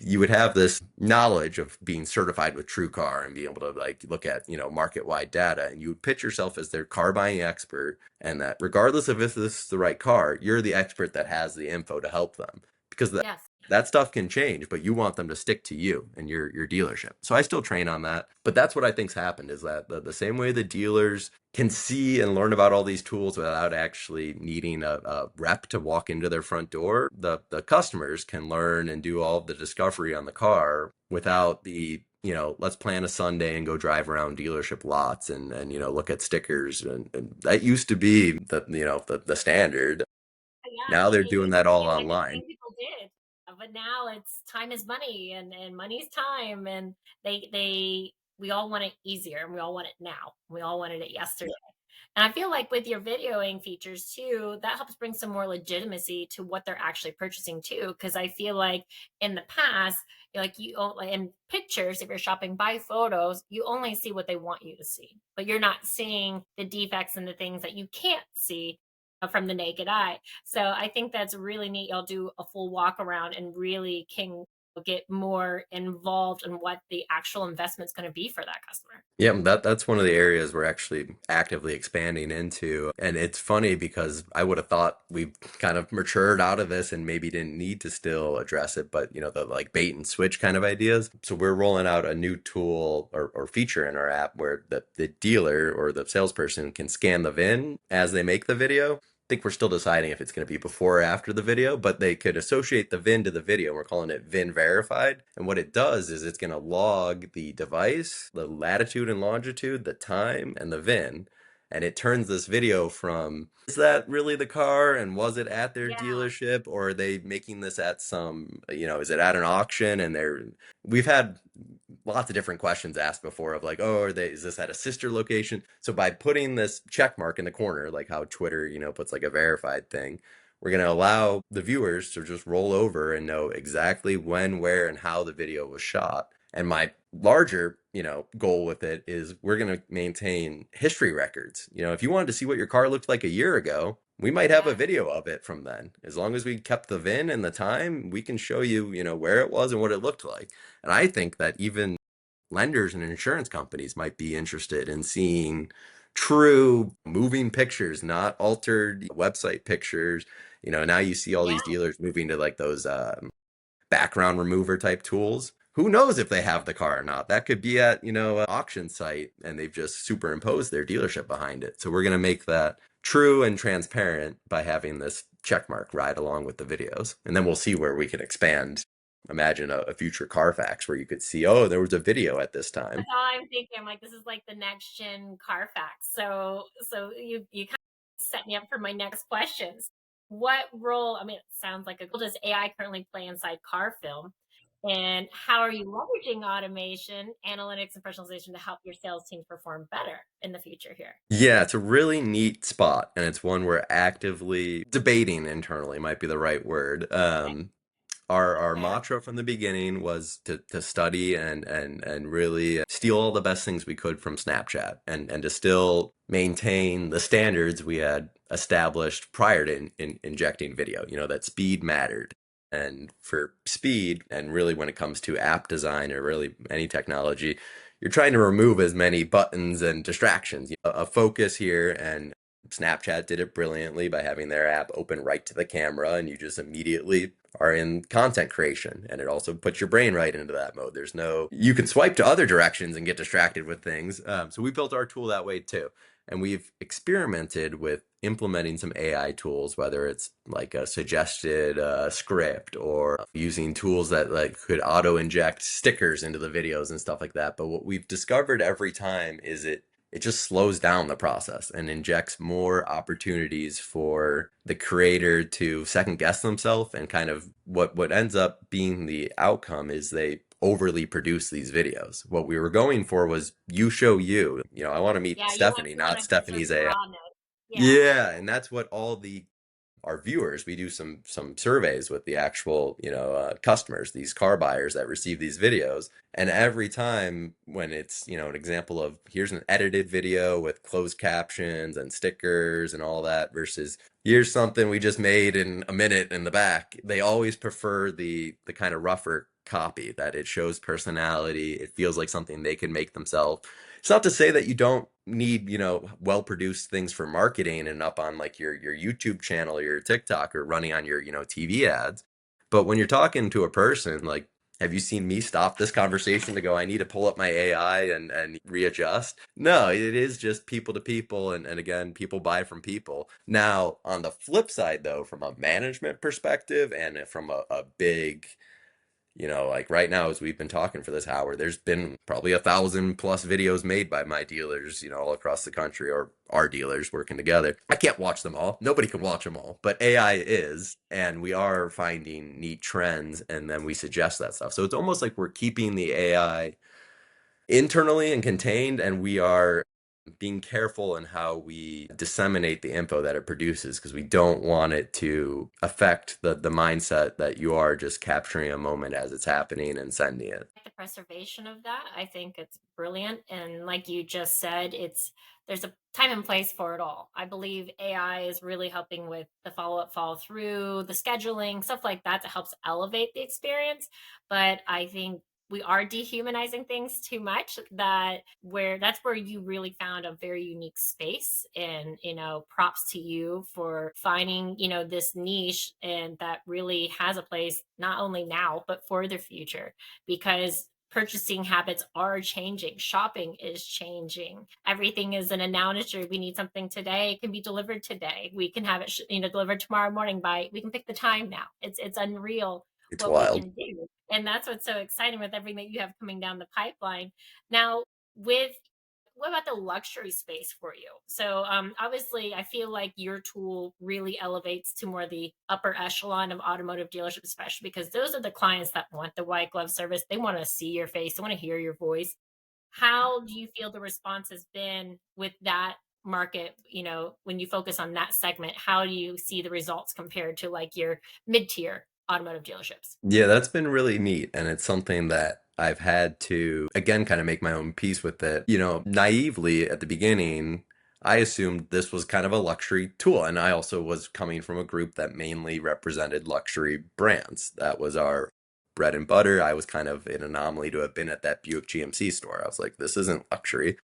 Speaker 2: you would have this knowledge of being certified with TrueCar and be able to like look at market wide data, and you would pitch yourself as their car buying expert, and that regardless of if this is the right car, you're the expert that has the info to help them because
Speaker 1: Yes.
Speaker 2: that stuff can change, but you want them to stick to you and your dealership. So I still train on that, but that's what I think's happened is that the same way the dealers can see and learn about all these tools without actually needing a rep to walk into their front door, the customers can learn and do all of the discovery on the car without the let's plan a Sunday and go drive around dealership lots and look at stickers, and that used to be the standard.
Speaker 1: Yeah,
Speaker 2: Now they're
Speaker 1: it
Speaker 2: doing
Speaker 1: used
Speaker 2: that
Speaker 1: to
Speaker 2: all
Speaker 1: be like the
Speaker 2: online.
Speaker 1: thing people did, but now it's time is money, and money's time, and we all want it easier, and we all want it now. We all wanted it yesterday. And I feel like with your videoing features too, that helps bring some more legitimacy to what they're actually purchasing too. Because I feel like in the past, like like in pictures, if you're shopping by photos, you only see what they want you to see, but you're not seeing the defects and the things that you can't see from the naked eye. So I think that's really neat. Y'all do a full walk around and really can get more involved in what the actual investment's going to be for that customer.
Speaker 2: Yeah, that's one of the areas we're actually actively expanding into. And it's funny because I would have thought we've kind of matured out of this and maybe didn't need to still address it, but the like bait and switch kind of ideas. So we're rolling out a new tool or feature in our app where the dealer or the salesperson can scan the VIN as they make the video. Think we're still deciding if it's going to be before or after the video, but they could associate the VIN to the video. We're calling it VIN verified. And what it does is it's going to log the device, the latitude and longitude, the time, and the VIN. And it turns this video from, is that really the car? And was it at their
Speaker 1: Yeah.
Speaker 2: dealership? Or are they making this at some, is it at an auction? And we've had lots of different questions asked before of like, oh, is this at a sister location? So by putting this check mark in the corner, like how Twitter, puts like a verified thing, we're going to allow the viewers to just roll over and know exactly when, where, and how the video was shot. And my larger, goal with it is we're going to maintain history records. If you wanted to see what your car looked like a year ago, we might have a
Speaker 1: Yeah.
Speaker 2: video of it from then. As long as we kept the VIN and the time, we can show you, where it was and what it looked like. And I think that even lenders and insurance companies might be interested in seeing true moving pictures, not altered website pictures. Now you see all these
Speaker 1: Yeah.
Speaker 2: dealers moving to like those background remover type tools. Who knows if they have the car or not? That could be at, an auction site and they've just superimposed their dealership behind it. So we're going to make that true and transparent by having this check mark ride along with the videos. And then we'll see where we can expand. Imagine a future Carfax where you could see, oh, there was a video at this time.
Speaker 1: That's all I'm thinking. I'm like, this is like the next gen Carfax. So you kind of set me up for my next questions. What role? I mean, it sounds like a role does AI currently play inside CarFilm, and how are you leveraging automation, analytics, and personalization to help your sales teams perform better in the future here?
Speaker 2: Yeah, it's a really neat spot, and it's one we're actively debating internally, might be the right word.
Speaker 1: Okay,
Speaker 2: Our
Speaker 1: fair.
Speaker 2: mantra from the beginning was to study and really steal all the best things we could from Snapchat and to still maintain the standards we had established prior to injecting video, that speed mattered. And for speed, and really when it comes to app design or really any technology, you're trying to remove as many buttons and distractions. A focus here, and Snapchat did it brilliantly by having their app open right to the camera, and you just immediately are in content creation. And it also puts your brain right into that mode. You can swipe to other directions and get distracted with things. So we built our tool that way too. And we've experimented with implementing some AI tools, whether it's like a suggested script or using tools that like could auto inject stickers into the videos and stuff like that. But what we've discovered every time is it just slows down the process and injects more opportunities for the creator to second guess themselves, and kind of what ends up being the outcome is they overly produce these videos. What we were going for was you show you. I want to meet
Speaker 1: Yeah,
Speaker 2: Stephanie,
Speaker 1: you want
Speaker 2: not
Speaker 1: to get those
Speaker 2: Stephanie's AI.
Speaker 1: rawness. Yeah.
Speaker 2: Yeah, and that's what all the our viewers, we do some surveys with the actual, customers, these car buyers that receive these videos. And every time when it's, an example of here's an edited video with closed captions and stickers and all that versus here's something we just made in a minute in the back, they always prefer the kind of rougher copy that it shows personality. It feels like something they can make themselves. It's not to say that you don't need, well produced things for marketing and up on like your YouTube channel or your TikTok or running on your, TV ads. But when you're talking to a person, like, have you seen me stop this conversation to go, I need to pull up my AI and readjust? No, it is just people to people. And again, people buy from people. Now, on the flip side, though, from a management perspective and from a big like right now, as we've been talking for this hour, there's been probably 1,000+ videos made by my dealers, all across the country, or our dealers working together. I can't watch them all. Nobody can watch them all, but AI is, and we are finding neat trends, and then we suggest that stuff. So it's almost like we're keeping the AI internally and contained, and we are being careful in how we disseminate the info that it produces because we don't want it to affect the mindset that you are just capturing a moment as it's happening and sending it.
Speaker 1: The preservation of that, I think it's brilliant. And like you just said, there's a time and place for it all. I believe AI is really helping with the follow up, follow through, the scheduling, stuff like that helps elevate the experience. But I think we are dehumanizing things too much, that's where you really found a very unique space. And props to you for finding this niche, and that really has a place not only now but for the future, because purchasing habits are changing. Shopping is changing. Everything is in a now industry. We need something today, it can be delivered today. We can have it, delivered tomorrow morning. We can pick the time now. It's unreal
Speaker 2: It's
Speaker 1: what we
Speaker 2: wild.
Speaker 1: can do. And that's what's so exciting with everything that you have coming down the pipeline. Now, with what about the luxury space for you? So, obviously, I feel like your tool really elevates to more the upper echelon of automotive dealerships, especially because those are the clients that want the white glove service. They want to see your face, they want to hear your voice. How do you feel the response has been with that market? When you focus on that segment, how do you see the results compared to like your mid tier automotive dealerships?
Speaker 2: Yeah, that's been really neat. And it's something that I've had to, again, kind of make my own peace with it. Naively at the beginning, I assumed this was kind of a luxury tool. And I also was coming from a group that mainly represented luxury brands. That was our bread and butter. I was kind of an anomaly to have been at that Buick GMC store. I was like, this isn't luxury.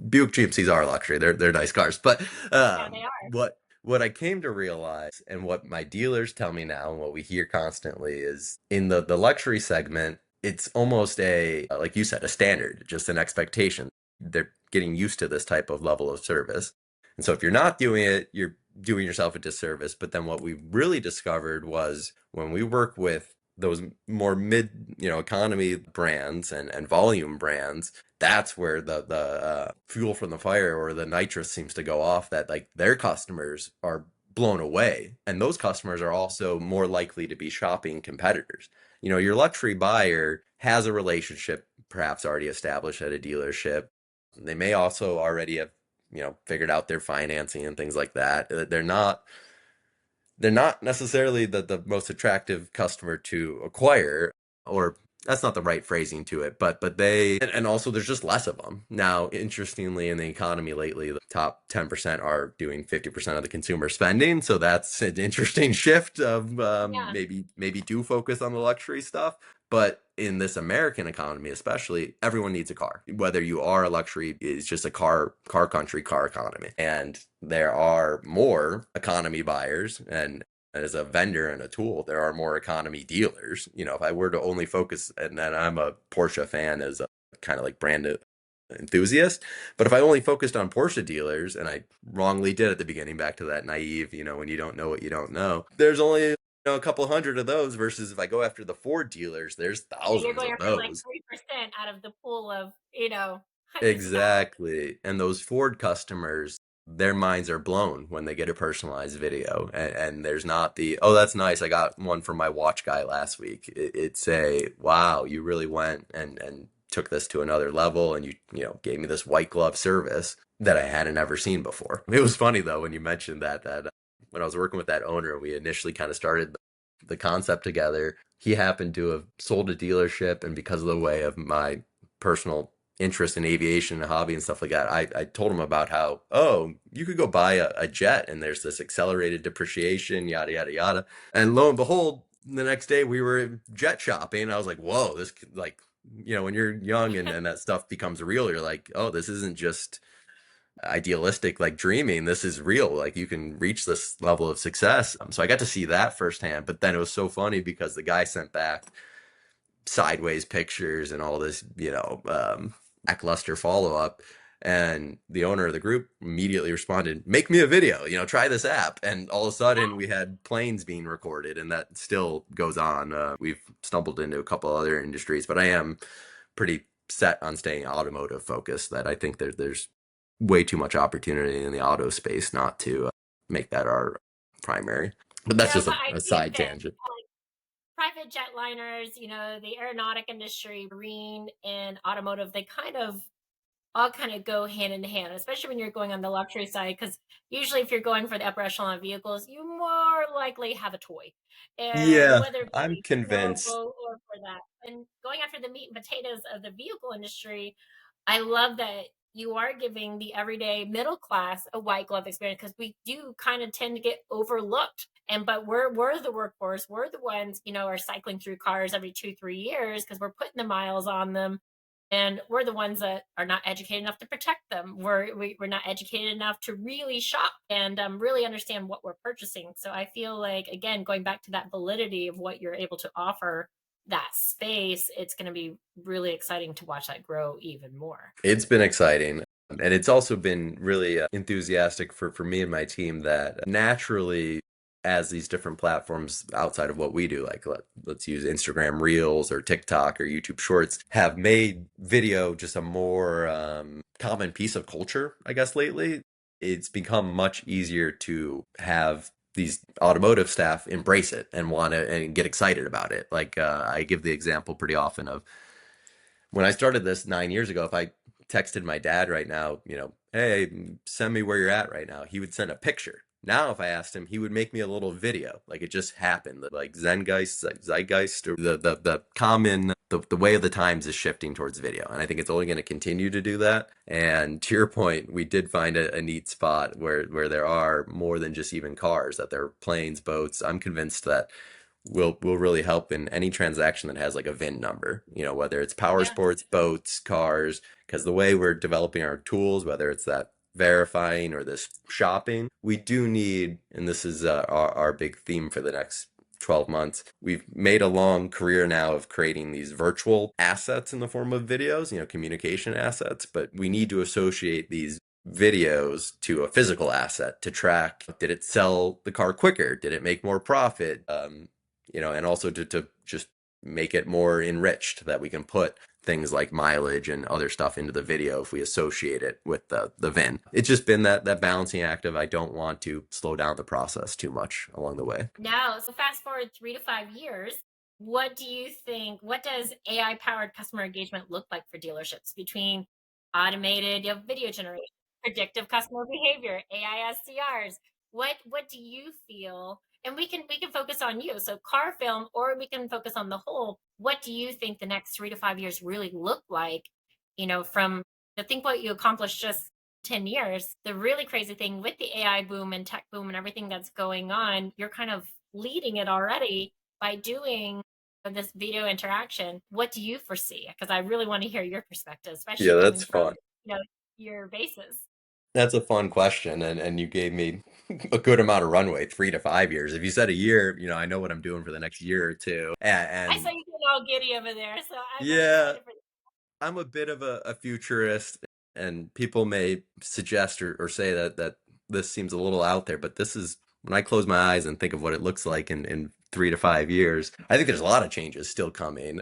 Speaker 2: Buick GMCs are luxury. They're nice cars. But
Speaker 1: Yeah, they are.
Speaker 2: what I came to realize, and what my dealers tell me now and what we hear constantly, is in the luxury segment, it's almost a, like you said, a standard, just an expectation. They're getting used to this type of level of service. And so if you're not doing it, you're doing yourself a disservice. But then what we really discovered was when we work with those more mid, economy brands and volume brands, that's where the fuel from the fire, or the nitrous, seems to go off, that like their customers are blown away, and those customers are also more likely to be shopping competitors. Your luxury buyer has a relationship perhaps already established at a dealership. They may also already have figured out their financing and things like that. They're not necessarily the most attractive customer to acquire, or that's not the right phrasing to it, but they, and also there's just less of them. Now, interestingly, in the economy lately, the top 10% are doing 50% of the consumer spending, so that's an interesting shift of,
Speaker 1: Yeah.
Speaker 2: maybe do focus on the luxury stuff. But in this American economy, especially, everyone needs a car. Whether you are a luxury, it's just a car country, car economy. And there are more economy buyers, and as a vendor and a tool, there are more economy dealers. If I were to only focus, and then I'm a Porsche fan as a kind of like brand enthusiast, but if I only focused on Porsche dealers, and I wrongly did at the beginning, back to that naive, when you don't know what you don't know, there's only a couple hundred of those, versus if I go after the Ford dealers, there's
Speaker 1: Yeah, you're
Speaker 2: thousands
Speaker 1: going
Speaker 2: of
Speaker 1: after like
Speaker 2: those.
Speaker 1: 3% out of the pool of, hundreds of thousands.
Speaker 2: Exactly. And those Ford customers, their minds are blown when they get a personalized video. And there's not the, oh, that's nice. I got one from my watch guy last week. It's a, wow, you really went and took this to another level, and you gave me this white glove service that I hadn't ever seen before. It was funny though when you mentioned that when I was working with that owner, we initially kind of started the concept together. He happened to have sold a dealership, and because of the way of my personal interest in aviation and hobby and stuff like that, I told him about how, oh, you could go buy a jet and there's this accelerated depreciation, yada, yada, yada. And lo and behold, the next day we were jet shopping. I was like, whoa, this, like, when you're young and that stuff becomes real, you're like, oh, this isn't just idealistic, like dreaming. This is real. Like you can reach this level of success. So I got to see that firsthand. But then it was so funny because the guy sent back sideways pictures and all this, lackluster follow up. And the owner of the group immediately responded, "Make me a video, try this app." And all of a sudden, we had planes being recorded, and that still goes on. We've stumbled into a couple other industries, but I am pretty set on staying automotive focused. That I think there's way too much opportunity in the auto space not to make that our primary. But that's just
Speaker 1: But I
Speaker 2: a
Speaker 1: do
Speaker 2: side
Speaker 1: think
Speaker 2: tangent.
Speaker 1: private jetliners, the aeronautic industry, marine, and automotive, they all kind of go hand in hand, especially when you're going on the luxury side. Because usually, if you're going for the upper echelon vehicles, you more likely have a toy, and
Speaker 2: Yeah,
Speaker 1: whether it
Speaker 2: I'm
Speaker 1: be
Speaker 2: convinced.
Speaker 1: historical or for that. And going after the meat and potatoes of the vehicle industry, I love that you are giving the everyday middle class a white glove experience, because we do kind of tend to get overlooked. And but we're the workforce. We're the ones, are cycling through cars every 2, 3 years because we're putting the miles on them. And we're the ones that are not educated enough to protect them. We're not educated enough to really shop and really understand what we're purchasing. So I feel like, again, going back to that validity of what you're able to offer that space, it's going to be really exciting to watch that grow even more.
Speaker 2: It's been exciting. And it's also been really enthusiastic for me and my team that naturally, as these different platforms outside of what we do, like let's use Instagram Reels or TikTok or YouTube Shorts, have made video just a more common piece of culture, I guess, lately. It's become much easier to have these automotive staff embrace it and want to and get excited about it. Like I give the example pretty often of when I started this 9 years ago, if I texted my dad right now, hey, send me where you're at right now, he would send a picture. Now, if I asked him, he would make me a little video. Like it just happened. Like Zeitgeist, or the common, the way of the times is shifting towards video. And I think it's only going to continue to do that. And to your point, we did find a neat spot where there are more than just even cars, that there are planes, boats. I'm convinced that will really help in any transaction that has like a VIN number, whether it's power
Speaker 1: Yeah.
Speaker 2: sports, boats, cars, because the way we're developing our tools, whether it's that verifying or this shopping, we do need, and this is our big theme for the next 12 months. We've made a long career now of creating these virtual assets in the form of videos, communication assets, but we need to associate these videos to a physical asset to track, did it sell the car quicker, did it make more profit, and also to just make it more enriched, that we can put things like mileage and other stuff into the video if we associate it with the VIN. It's just been that balancing act of I don't want to slow down the process too much along the way.
Speaker 1: Now, so fast forward 3 to 5 years, what do you think? What does AI powered customer engagement look like for dealerships between automated, video generation, predictive customer behavior, AI SDRs? What do you feel? And we can focus on you. So car film, or we can focus on the whole. What do you think the next 3 to 5 years really look like? From to think what you accomplished just 10 years. The really crazy thing with the AI boom and tech boom and everything that's going on, you're kind of leading it already by doing this video interaction. What do you foresee? Because I really want to hear your perspective, especially
Speaker 2: Yeah, that's
Speaker 1: coming from,
Speaker 2: fun.
Speaker 1: you know, your basis.
Speaker 2: That's a fun question, and you gave me a good amount of runway, 3 to 5 years. If you said a year, I know what I'm doing for the next year or two.
Speaker 1: I saw
Speaker 2: And
Speaker 1: you getting all giddy over there, so I'm
Speaker 2: yeah,
Speaker 1: excited for
Speaker 2: I'm a bit of a futurist, and people may suggest or say that this seems a little out there, but this is when I close my eyes and think of what it looks like in 3 to 5 years. I think there's a lot of changes still coming.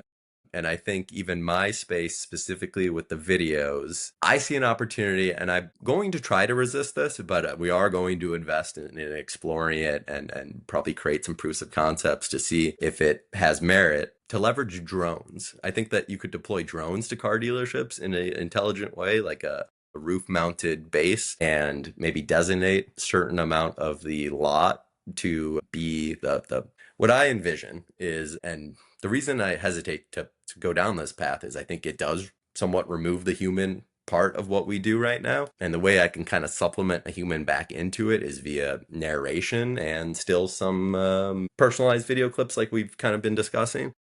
Speaker 2: And I think even my space, specifically with the videos, I see an opportunity, and I'm going to try to resist this, but we are going to invest in exploring it and probably create some proofs of concepts to see if it has merit to leverage drones. I think that you could deploy drones to car dealerships in an intelligent way, like a roof mounted base, and maybe designate a certain amount of the lot to be the what I envision is, and the reason I hesitate to go down this path is I think it does somewhat remove the human part of what we do right now. And the way I can kind of supplement a human back into it is via narration and still some personalized video clips like we've kind of been discussing.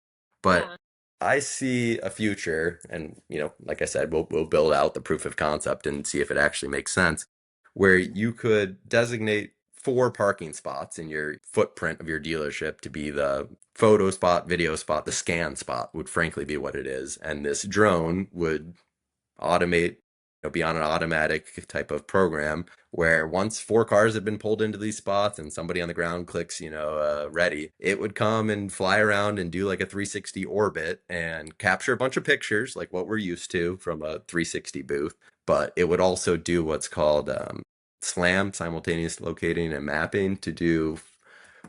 Speaker 2: But
Speaker 1: yeah.
Speaker 2: I see a future, and like I said, we'll build out the proof of concept and see if it actually makes sense, where you could designate 4 parking spots in your footprint of your dealership to be the photo spot, video spot, the scan spot would frankly be what it is. And this drone would automate, be on an automatic type of program where once 4 cars have been pulled into these spots and somebody on the ground clicks, ready, it would come and fly around and do like a 360 orbit and capture a bunch of pictures like what we're used to from a 360 booth. But it would also do what's called SLAM, simultaneous locating and mapping, to do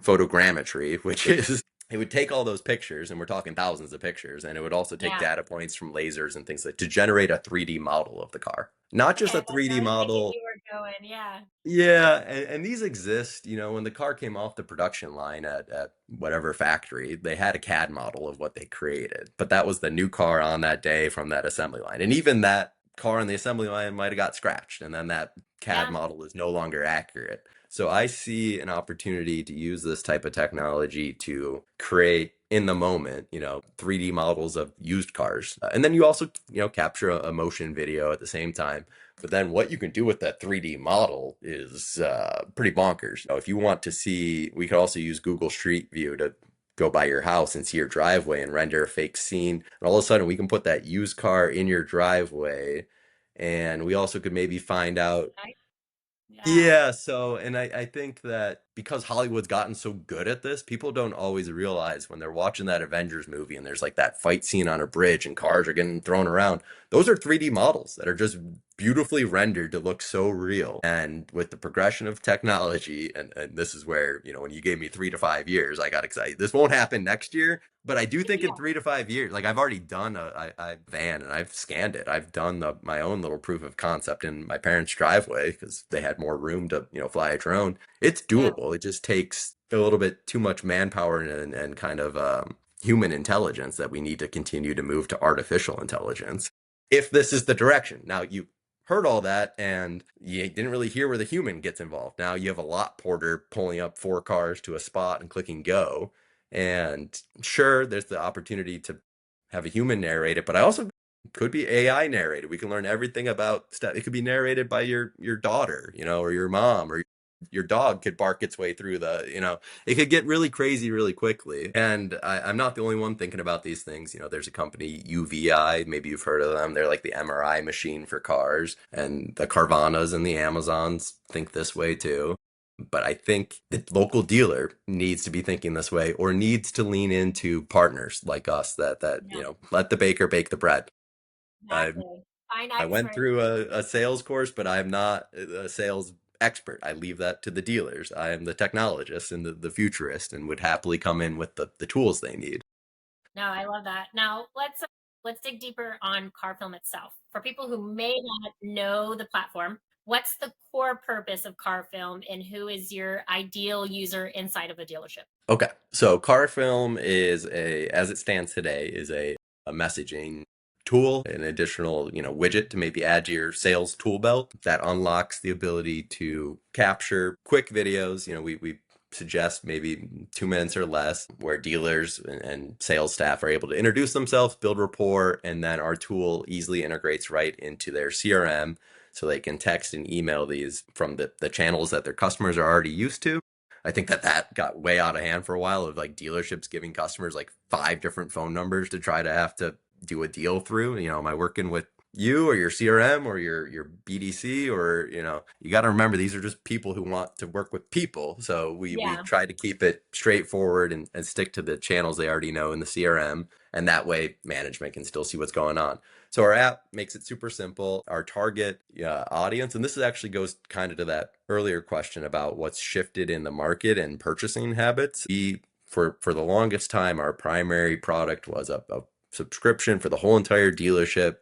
Speaker 2: photogrammetry, which is it would take all those pictures, and we're talking thousands of pictures, and it would also take
Speaker 1: Yeah.
Speaker 2: data points from lasers and things like to generate a 3D model of the car. Not just
Speaker 1: Okay.
Speaker 2: a
Speaker 1: That's where
Speaker 2: 3D
Speaker 1: I was thinking
Speaker 2: model.
Speaker 1: you were going. Yeah.
Speaker 2: Yeah, and these exist, when the car came off the production line at whatever factory, they had a CAD model of what they created. But that was the new car on that day from that assembly line. And even that car in the assembly line might have got scratched, and then that CAD
Speaker 1: Yeah.
Speaker 2: model is no longer accurate. So I see an opportunity to use this type of technology to create in the moment, 3D models of used cars. And then you also, capture a motion video at the same time. But then what you can do with that 3D model is pretty bonkers. If you want to see, we could also use Google Street View to go by your house and see your driveway and render a fake scene. And all of a sudden, we can put that used car in your driveway. And we also could maybe find out.
Speaker 1: Right? Yeah.
Speaker 2: Yeah, so, and I think that because Hollywood's gotten so good at this, people don't always realize when they're watching that Avengers movie and there's like that fight scene on a bridge and cars are getting thrown around. Those are 3D models that are just beautifully rendered to look so real. And with the progression of technology, and this is where, when you gave me 3 to 5 years, I got excited. This won't happen next year, but I do think in
Speaker 1: Yeah.
Speaker 2: 3 to 5 years, like I've already done a van and I've scanned it. I've done my own little proof of concept in my parents' driveway because they had more room to, fly a drone. It's
Speaker 1: Yeah.
Speaker 2: doable. It just takes a little bit too much manpower and kind of human intelligence that we need to continue to move to artificial intelligence. If this is the direction. Now, you heard all that and you didn't really hear where the human gets involved. Now you have a lot porter pulling up 4 cars to a spot and clicking go. And sure, there's the opportunity to have a human narrate it, but I also could be AI narrated. We can learn everything about stuff. It could be narrated by your daughter, or your mom, or your dog could bark its way through it could get really crazy really quickly. And I'm not the only one thinking about these things. There's a company, UVI, maybe you've heard of them. They're like the MRI machine for cars, and the Carvanas and the Amazons think this way too. But I think the local dealer needs to be thinking this way or needs to lean into partners like us that
Speaker 1: Yeah.
Speaker 2: let the baker bake the bread. I
Speaker 1: Exactly. Find
Speaker 2: I went
Speaker 1: experts.
Speaker 2: through a sales course, but I'm not a sales expert. I leave that to the dealers. I am the technologist and the futurist and would happily come in with the tools they need.
Speaker 1: No, I love that. Now let's dig deeper on CarFilm itself. For people who may not know the platform, what's the core purpose of CarFilm and who is your ideal user inside of a dealership?
Speaker 2: Okay, so CarFilm as it stands today, is a messaging tool, an additional, widget to maybe add to your sales tool belt that unlocks the ability to capture quick videos. We suggest maybe 2 minutes or less where dealers and sales staff are able to introduce themselves, build rapport, and then our tool easily integrates right into their CRM so they can text and email these from the channels that their customers are already used to. I think that got way out of hand for a while of like dealerships giving customers like 5 different phone numbers to try to have to do a deal through. Am I working with you or your CRM or your BDC, or you got to remember these are just people who want to work with people. So we
Speaker 1: Yeah.
Speaker 2: try to keep it straightforward and stick to the channels they already know in the CRM, and that way management can still see what's going on. So our app makes it super simple. Our target audience, and this actually goes kind of to that earlier question about what's shifted in the market and purchasing habits. For the longest time, our primary product was a subscription for the whole entire dealership.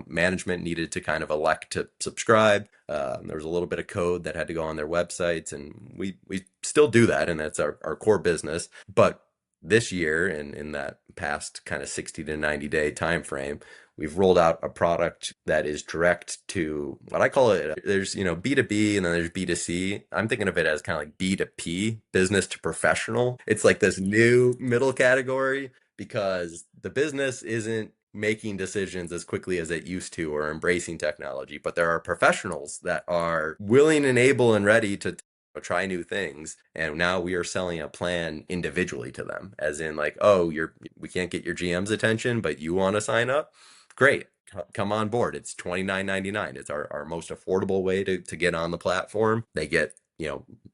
Speaker 2: Management needed to kind of elect to subscribe. There was a little bit of code that had to go on their websites, and we still do that, and that's our core business. But this year, in that past kind of 60 to 90 day time frame, we've rolled out a product that is direct to what I call it. There's, B2B and then there's B2C. I'm thinking of it as kind of like B2P, business to professional. It's like this new middle category because the business isn't making decisions as quickly as it used to or embracing technology, but there are professionals that are willing and able and ready to try new things, and now we are selling a plan individually to them, as in like, oh, we can't get your GM's attention, but you want to sign up, great, come on board. It's $29.99. It's our most affordable way to get on the platform. They get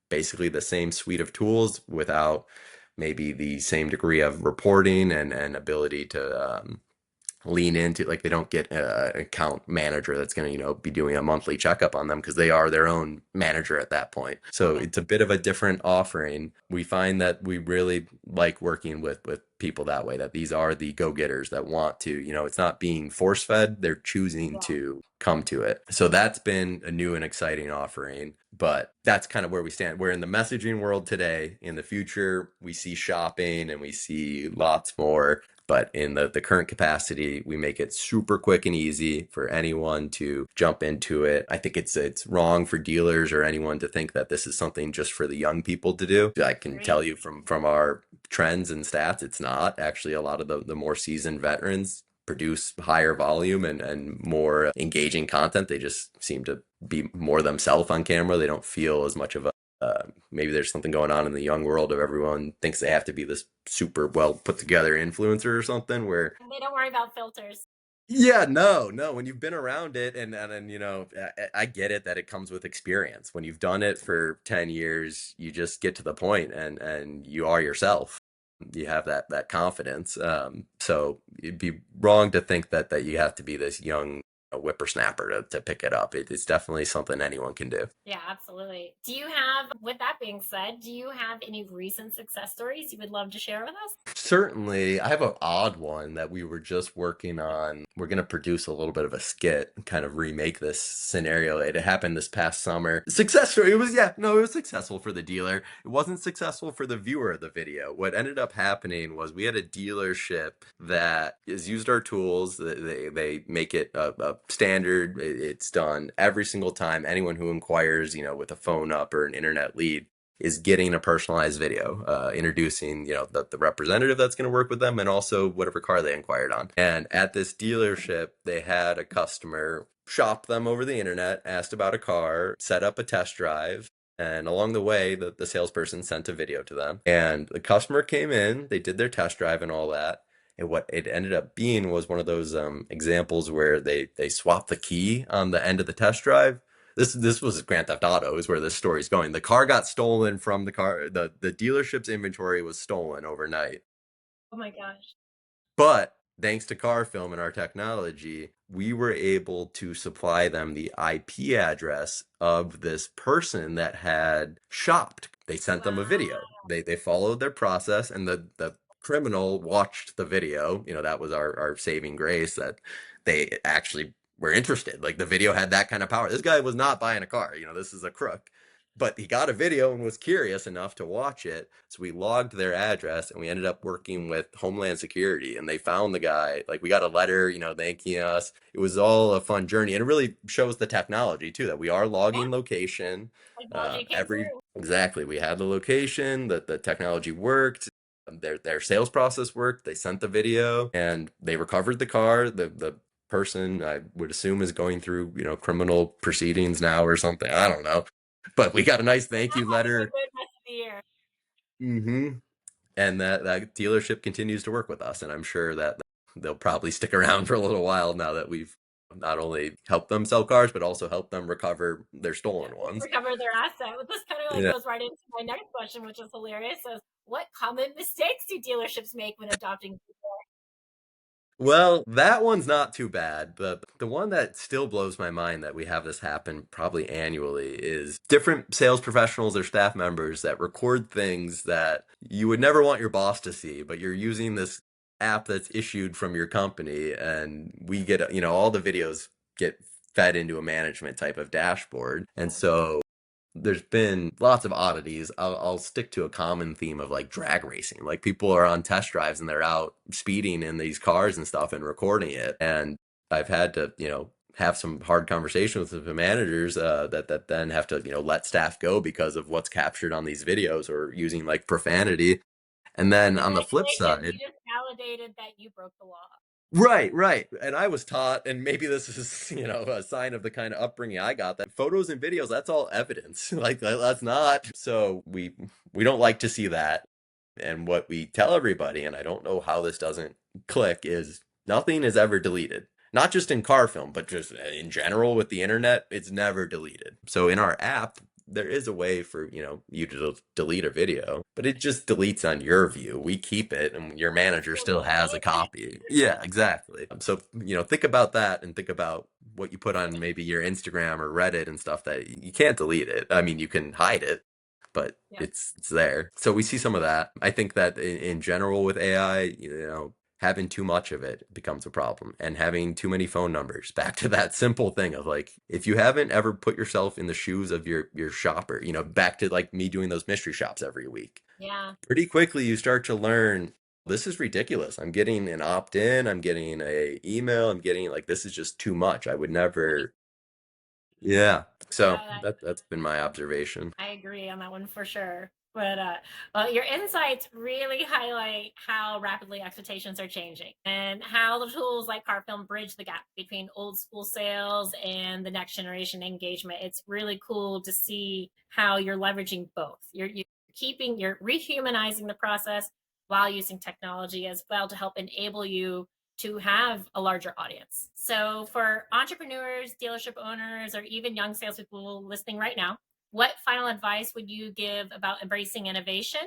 Speaker 2: basically the same suite of tools without maybe the same degree of reporting and ability to lean into, like, they don't get an account manager that's going to be doing a monthly checkup on them because they are their own manager at that point. So
Speaker 1: Okay.
Speaker 2: it's a bit of a different offering. We find that we really like working with people that way, that these are the go-getters that want to, it's not being force-fed, they're choosing
Speaker 1: Yeah.
Speaker 2: to come to it. So that's been a new and exciting offering. but that's kind of where we stand. We're in the messaging world today. In the future, we see shopping and we see lots more. But in the current capacity, we make it super quick and easy for anyone to jump into it. I think it's wrong for dealers or anyone to think that this is something just for the young people to do. I can tell
Speaker 1: Agreed.
Speaker 2: you from our trends and stats, it's not. Actually, a lot of the more seasoned veterans produce higher volume and more engaging content. They just seem to be more themselves on camera. They don't feel as much of a maybe there's something going on in the young world of everyone thinks they have to be this super well put together influencer or something where
Speaker 1: They don't worry about filters.
Speaker 2: yeah, no. When you've been around it, and I get it that it comes with experience. When you've done it for 10 years, you just get to the point and you are yourself. You have that confidence. So it'd be wrong to think that you have to be this young whippersnapper to pick it up. It's definitely something anyone can do.
Speaker 1: Yeah, absolutely. Do you have, with that being said, do you have any recent success stories you would love to share with us?
Speaker 2: Certainly, I have an odd one that we were just working on. We're going to produce a little bit of a skit and kind of remake this scenario. It happened this past summer. Success story. It was, yeah, no, it was successful for the dealer. It wasn't successful for the viewer of the video. What ended up happening was we had a dealership that has used our tools. They make it a standard. It's done every single time. Anyone who inquires, with a phone up or an internet lead is getting a personalized video, introducing, the representative that's going to work with them and also whatever car they inquired on. And at this dealership, they had a customer shop them over the internet, asked about a car, set up a test drive. And along the way, the salesperson sent a video to them. And the customer came in, they did their test drive and all that. And what it ended up being was one of those examples where they swapped the key on the end of the test drive. This was Grand Theft Auto is where this story's going. The car got stolen from the dealership's inventory was stolen overnight.
Speaker 1: Oh my gosh.
Speaker 2: But thanks to CarFilm and our technology, we were able to supply them the IP address of this person that had shopped. They sent them a
Speaker 1: Wow.
Speaker 2: video. They followed their process, and the criminal watched the video. That was our saving grace that they actually were interested. Like the video had that kind of power. This guy was not buying a car. This is a crook. But he got a video and was curious enough to watch it. So we logged their address and we ended up working with Homeland Security and they found the guy. Like we got a letter, thanking us. It was all a fun journey. And it really shows the technology too, that we are
Speaker 1: Yeah,
Speaker 2: logging location.
Speaker 1: technology came
Speaker 2: Every
Speaker 1: through.
Speaker 2: exactly. We had the location, that the technology worked. Their sales process worked. They sent the video and they recovered the car. The person I would assume is going through, criminal proceedings now or something. I don't know. But we got a nice thank
Speaker 1: I'm
Speaker 2: you
Speaker 1: having a
Speaker 2: letter.
Speaker 1: good rest of the year.
Speaker 2: hmm And that dealership continues to work with us. And I'm sure that they'll probably stick around for a little while now that we've not only helped them sell cars, but also helped them recover their stolen ones.
Speaker 1: Recover their asset. Well, this kind of like
Speaker 2: Yeah.
Speaker 1: goes right into my next question, which is hilarious. So, what common mistakes do dealerships make when adopting?
Speaker 2: Well, that one's not too bad, but the one that still blows my mind that we have this happen probably annually is different sales professionals or staff members that record things that you would never want your boss to see, but you're using this app that's issued from your company, and we get, all the videos get fed into a management type of dashboard. And so there's been lots of oddities. I'll stick to a common theme of like drag racing. Like people are on test drives and they're out speeding in these cars and stuff and recording it. And I've had to, have some hard conversations with the managers that then have to, let staff go because of what's captured on these videos or using like profanity. And then on the flip
Speaker 1: Congratulations,
Speaker 2: side,
Speaker 1: you just validated that you broke the law.
Speaker 2: right. And I was taught, and maybe this is, a sign of the kind of upbringing I got, that photos and videos, that's all evidence. Like that's not. So we don't like to see that. And what we tell everybody, and I don't know how this doesn't click, is nothing is ever deleted. Not just in car film, but just in general with the internet, it's never deleted. So in our app, there is a way for, you to delete a video, but it just deletes on your view. We keep it and your manager
Speaker 1: Still
Speaker 2: still has a
Speaker 1: maintain it.
Speaker 2: copy. Yeah, exactly. So, think about that and think about what you put on maybe your Instagram or Reddit and stuff that you can't delete it. I mean, you can hide it, but
Speaker 1: Yeah.
Speaker 2: it's there. So we see some of that. I think that in general with AI, having too much of it becomes a problem, and having too many phone numbers. Back to that simple thing of like, if you haven't ever put yourself in the shoes of your shopper, back to like me doing those mystery shops every week,
Speaker 1: Yeah.
Speaker 2: pretty quickly you start to learn this is ridiculous. I'm getting an opt-in, I'm getting a email, I'm getting like this is just too much. I would never. Yeah. So
Speaker 1: Yeah,
Speaker 2: that's been my observation.
Speaker 1: I agree on that one for sure. But well, your insights really highlight how rapidly expectations are changing and how the tools like CarFilm bridge the gap between old school sales and the next generation engagement. It's really cool to see how you're leveraging both. You're rehumanizing the process while using technology as well to help enable you to have a larger audience. So for entrepreneurs, dealership owners, or even young salespeople listening right now, what final advice would you give about embracing innovation,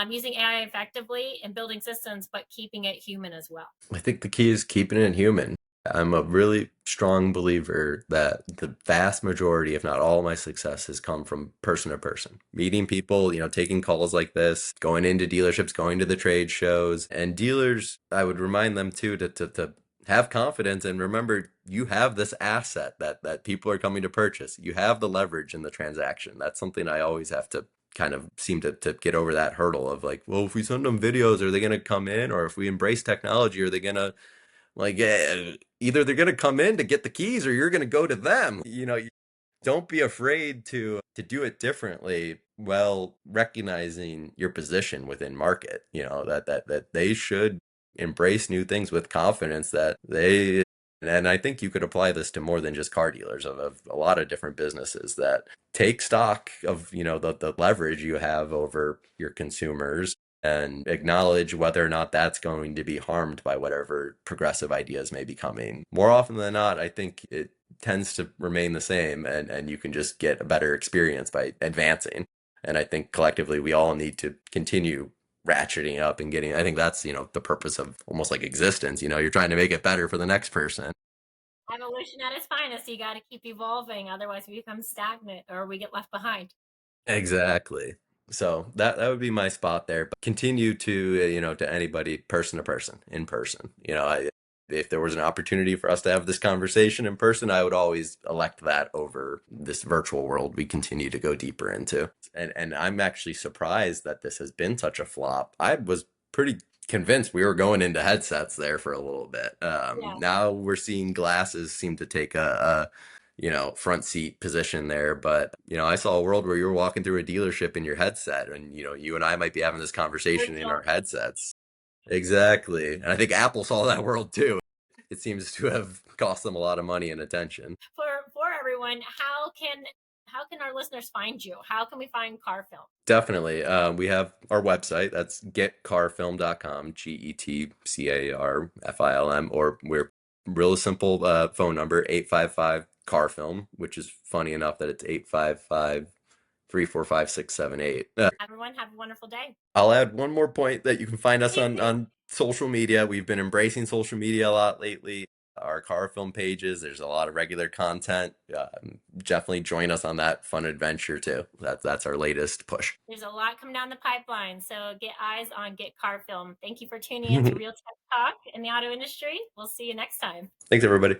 Speaker 1: using AI effectively, and building systems, but keeping it human as well?
Speaker 2: I think the key is keeping it human. I'm a really strong believer that the vast majority, if not all, of my success has come from person to person, meeting people, taking calls like this, going into dealerships, going to the trade shows. And dealers, I would remind them too to have confidence and remember you have this asset that people are coming to purchase. You have the leverage in the transaction. That's something I always have to kind of seem to get over that hurdle of like, well, if we send them videos, are they going to come in? Or if we embrace technology, are they going to like either they're going to come in to get the keys or you're going to go to them. Don't be afraid to do it differently while recognizing your position within market, that they should embrace new things with confidence that they. And I think you could apply this to more than just car dealers of a lot of different businesses that take stock of, the leverage you have over your consumers and acknowledge whether or not that's going to be harmed by whatever progressive ideas may be coming. More often than not, I think it tends to remain the same, and you can just get a better experience by advancing. And I think collectively we all need to continue ratcheting up and getting. I think that's, the purpose of almost like existence. You're trying to make it better for the next person.
Speaker 1: Evolution at its finest. You got to keep evolving, otherwise we become stagnant or we get left behind.
Speaker 2: Exactly. So that would be my spot there. But continue to, to anybody, person to person, in person. If there was an opportunity for us to have this conversation in person, I would always elect that over this virtual world we continue to go deeper into. And I'm actually surprised that this has been such a flop. I was pretty convinced we were going into headsets there for a little bit.
Speaker 1: Yeah.
Speaker 2: Now we're seeing glasses seem to take a front seat position there. But, I saw a world where you were walking through a dealership in your headset and, you and I might be having this conversation in
Speaker 1: Virtual.
Speaker 2: our headsets. Exactly. And I think Apple saw that world too. It seems to have cost them a lot of money and attention.
Speaker 1: For everyone, how can our listeners find you? How can we find CarFilm?
Speaker 2: Definitely. We have our website. That's getcarfilm.com, GETCARFILM, or we're real simple phone number, 855 CarFilm, which is funny enough that it's 855 345 678.
Speaker 1: Everyone, have a wonderful day.
Speaker 2: I'll add one more point that you can find us
Speaker 1: Please do.
Speaker 2: on social media. We've been embracing social media a lot lately. Our car film pages, there's a lot of regular content. Definitely join us on that fun adventure too. That's our latest push.
Speaker 1: There's a lot coming down the pipeline, so get eyes on Get CarFilm. Thank you for tuning in to
Speaker 2: Thanks,
Speaker 1: Real Tech Talk in the auto industry. We'll see you next time.
Speaker 2: everybody.